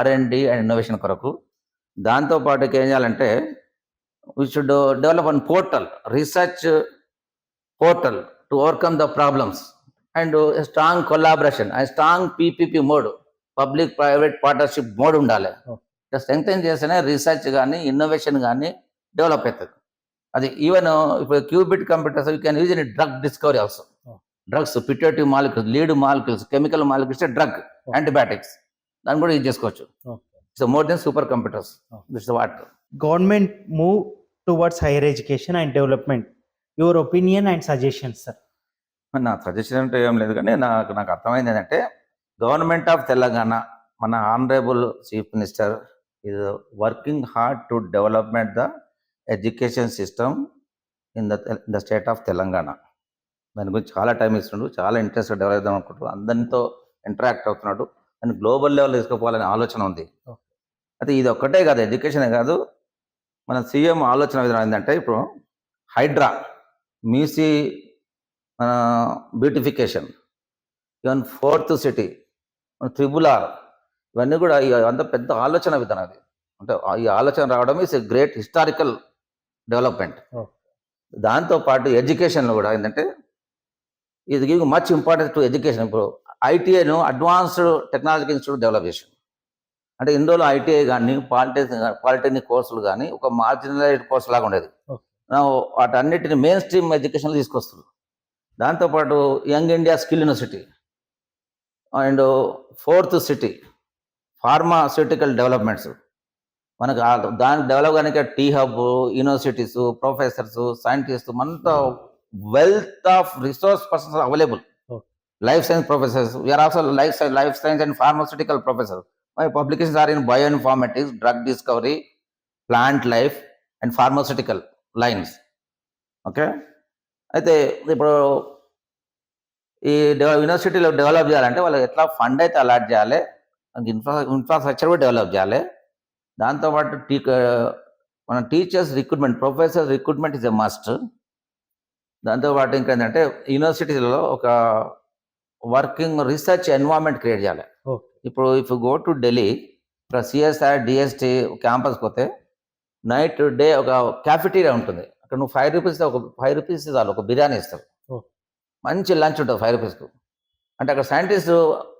R&D అండ్ ఇన్నోవేషన్ కొరకు. దాంతోపాటు ఏం చేయాలంటే we should develop an portal, research portal to overcome the problems and strong collaboration and strong PPP mode, public private partnership mode ఉండాలి. Strengthen చేస్తేనే research కానీ innovation కానీ develop అవుతుంది. అది ఈవెన్ ఇప్పుడు qubit computers you can use in drug discovery also. Drugs, putative molecules, lead molecules, chemical molecules, drug, antibiotics, దాన్ని కూడా use చేసుకోవచ్చు. It's more than super computers. This what government move towards higher education and development. Your opinion and suggestions sir. నా suggestion అంటే ఏం లేదు, కానీ నాకు అర్థమైంది ఏంటంటే గవర్నమెంట్ ఆఫ్ తెలంగాణ, మన honourable chief minister is working hard to development the education system in the state of Telangana. దాని గురించి చాలా టైం ఇస్తున్నాడు, చాలా ఇంట్రెస్ట్ డెవలప్ అవుదాం అనుకుంటున్నాడు, అందరితో ఇంటరాక్ట్ అవుతున్నాడు, అని గ్లోబల్ లెవెల్ తీసుకుపోవాలనే ఆలోచన ఉంది. అయితే ఇది ఒక్కటే కాదు, ఎడ్యుకేషనే కాదు, మన సీఎం ఆలోచన విధానం ఏంటంటే ఇప్పుడు Hydraa, Musi beautification, even 4th city, RRR, ఇవన్నీ కూడా అంత పెద్ద ఆలోచన విధానం. అది అంటే ఈ ఆలోచన రావడం is a great historical development. దాంతోపాటు ఎడ్యుకేషన్లో కూడా ఏంటంటే ఇది give much importance to education. ఇప్పుడు ITIను అడ్వాన్స్డ్ టెక్నాలజీ ఇన్స్టిట్యూట్ డెవలప్ చేసాం. అంటే ఇందులో ITI కానీ పాలిటెక్నిక్ కోర్సులు కానీ ఒక మార్జినలైజ్డ్ కోర్సు లాగా ఉండేది. వాటన్నిటిని మెయిన్ స్ట్రీమ్ ఎడ్యుకేషన్లో తీసుకొస్తున్నారు. దాంతోపాటు young India skill university and 4th city pharmaceutical developments. మనకు దానికి డెవలప్ కానీ T hub, universities, professors, scientist, మనతో wealth of resource persons are available. Life science professors, we are also life science and pharmaceutical professors. My publications are in bioinformatics, drug discovery, plant life and pharmaceutical lines. Okay, అయితే ఇప్పుడు ఈ యూనివర్సిటీలో develop చేయాలంటే వాళ్ళకి ఎట్లా fund అయితే allot చేయాలి, infrastructure కూడా డెవలప్ చేయాలి. దాంతోపాటు మన teachers recruitment, professors recruitment is a must. దాంతోపాటు ఇంకేంటంటే యూనివర్సిటీలో ఒక వర్కింగ్ రీసెర్చ్ ఎన్వైరన్మెంట్ క్రియేట్ చేయాలి. ఇప్పుడు ఇఫ్ గో టు ఢిల్లీ, ఇక్కడ CSIR, DST క్యాంపస్కి పోతే నైట్ డే ఒక క్యాఫిటీరియా ఉంటుంది. అక్కడ నువ్వు 5 రూపీస్ ఒక 5 రూపీస్ చాలు ఒక బిర్యానీ ఇస్తారు. ఓ. మంచి లంచ్ ఉంటుంది 5 రూపీస్కు. అంటే అక్కడ సైంటిస్ట్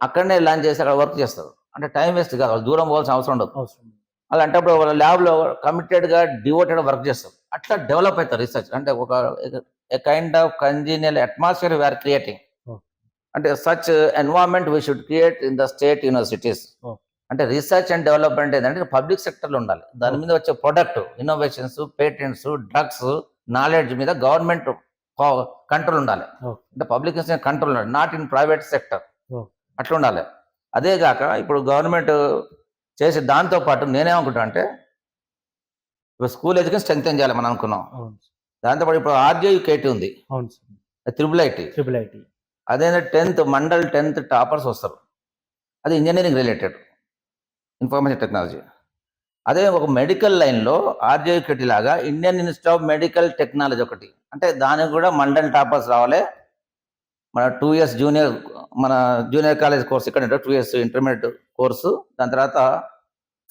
అక్కడనే లంచ్ చేసి అక్కడ వర్క్ చేస్తారు. అంటే టైం వేస్ట్ కాదు, వాళ్ళు దూరం పోవాల్సిన అవసరం ఉండదు. అవసరం. అలాంటప్పుడు వాళ్ళ ల్యాబ్లో కమిటెడ్గా డివోటెడ్ వర్క్ చేస్తారు. అట్లా డెవలప్ అవుతారు రీసెర్చ్. అంటే ఒక kind of congenial atmosphere we are creating. అంటే such environment we should create in the state universities. అంటే రీసెర్చ్ అండ్ డెవలప్మెంట్ ఏంటంటే పబ్లిక్ సెక్టర్లో ఉండాలి. దాని మీద వచ్చే product, innovations, patents, drugs, knowledge మీద గవర్నమెంట్ కంట్రోల్ ఉండాలి. అంటే పబ్లిక్ కంట్రోల్ ఉండాలి, నాట్ ఇన్ ప్రైవేట్ సెక్టర్. అట్లా ఉండాలి. అదే కాక ఇప్పుడు గవర్నమెంట్ చేసి దాంతో పాటు నేనేమనుకుంటా అంటే ఇప్పుడు స్కూల్ ఎడ్యుకేషన్ స్ట్రెంగ్తెన్ చేయాలి మనం అనుకున్నాం. దాంతోపాటు ఇప్పుడు RJUKT ఉంది, IIIT. అదే 10th మండల్ 10th టాపర్స్ వస్తారు. అది ఇంజనీరింగ్ రిలేటెడ్, ఇన్ఫర్మేషన్ టెక్నాలజీ. అదే ఒక మెడికల్ లైన్లో RJUKT లాగా Indian institute of medical technology ఒకటి. అంటే దానికి కూడా మండల్ టాపర్స్ రావాలి. మన 2 years జూనియర్ కాలేజ్ కోర్స్ ఇక్కడ 2 years ఇంటర్మీడియట్ కోర్సు, దాని తర్వాత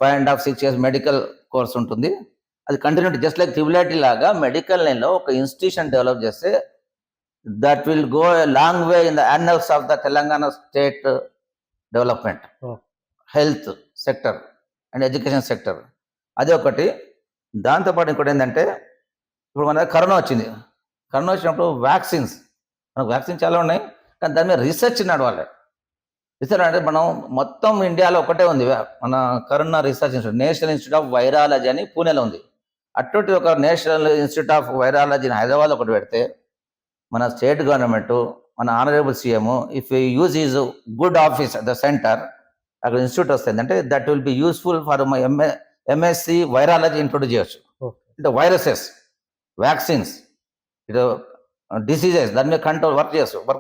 5.5 6 years మెడికల్ కోర్స్ ఉంటుంది. అది కంటిన్యూటీ జస్ట్ లైక్ IIIT లాగా మెడికల్ లైన్లో ఒక ఇన్స్టిట్యూషన్ డెవలప్ చేస్తే that will go a long way in the annals of the Telangana state development, health sector and education sector. అది ఒకటి. దాంతోపాటు ఇంకోటి ఏంటంటే ఇప్పుడు మన కరోనా వచ్చింది. కరోనా వచ్చినప్పుడు మనకు వ్యాక్సిన్ చాలా ఉన్నాయి, కానీ దాని మీద రీసెర్చ్ నడవాలి. రీసెర్చ్ అంటే మనం మొత్తం ఇండియాలో ఒకటే ఉంది మన corona research institute, national institute of virology అని పూణేలో ఉంది. అటువంటి ఒక నేషనల్ ఇన్స్టిట్యూట్ ఆఫ్ వైరాలజీని హైదరాబాద్ ఒకటి పెడితే మన స్టేట్ గవర్నమెంట్, మన honourable CM, if use is good office the centre, అక్కడ ఇన్స్టిట్యూట్ వస్తుంది అంటే that will be useful for my MSc virology introduce చేయొచ్చు. అంటే వైరసెస్, వ్యాక్సిన్స్, ఇటు డిసీజెస్ దాని మీద కంట్రోల్ వర్క్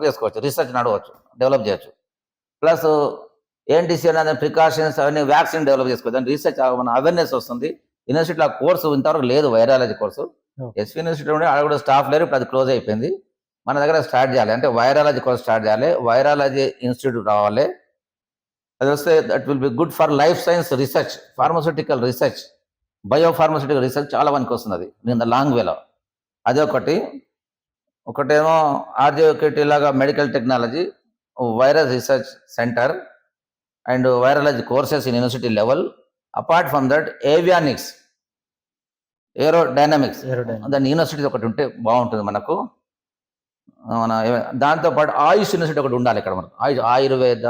చేసుకోవచ్చు, రీసెర్చ్ నడవచ్చు, డెవలప్ చేయొచ్చు. ప్లస్ ఏం డిసీజ్ అనేది ప్రికాషన్స్ అవన్నీ వ్యాక్సిన్ డెవలప్ చేసుకోవచ్చు. దాని రీసెర్చ్ మన అవేర్నెస్ వస్తుంది. యూనివర్సిటీలో ఆ కోర్సు ఇంతవరకు లేదు, వైరాలజీ కోర్సు. SV యూనివర్సిటీ ఉండే ఆడ కూడా స్టాఫ్ లేరు, ఇప్పుడు అది క్లోజ్ అయిపోయింది. మన దగ్గర స్టార్ట్ చేయాలి, అంటే వైరాలజీ కోర్స్ స్టార్ట్ చేయాలి, వైరాలజీ ఇన్స్టిట్యూట్ రావాలి. అది వస్తే that will be good for life science research, pharmaceutical research, biopharmaceutical research చాలా పనికి వస్తుంది అది ఇన్ ద లాంగ్ వేలో. అదే ఒకటేమో RJUKT లాగా medical technology, virus research centre and virology courses in university level. Apart from that avionics, aerodynamics, దాని university ఒకటి ఉంటే బాగుంటుంది మనకు. దాంతోపాటు ఆయుష్ యూనివర్సిటీ ఒకటి ఉండాలి ఇక్కడ మనకు. ఆయుర్వేద,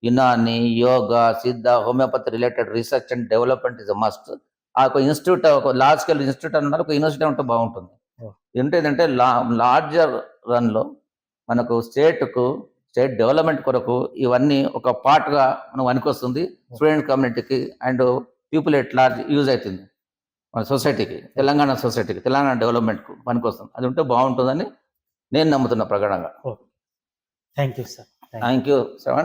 యునాని, యోగా, సిద్ధ, homeopathy related research and development is must. ఆ ఒక ఇన్స్టిట్యూట్, ఒక లార్జ్ స్కేల్ ఇన్స్టిట్యూట్ అన్నారు, ఒక యూనివర్సిటీ ఉంటే బాగుంటుంది. ఏంటంటే లార్జర్ రన్లో మనకు స్టేట్ డెవలప్మెంట్ కొరకు ఇవన్నీ ఒక పార్ట్గా మనకు పనికొస్తుంది. స్టూడెంట్ కమ్యూనిటీకి and people at large use అవుతుంది, మన సొసైటీకి, తెలంగాణ డెవలప్మెంట్కు పనికొస్తుంది. అది ఉంటే బాగుంటుందని నేను నమ్ముతున్నా ప్రగాఢంగా. Thank you sir. Thank you Shravan.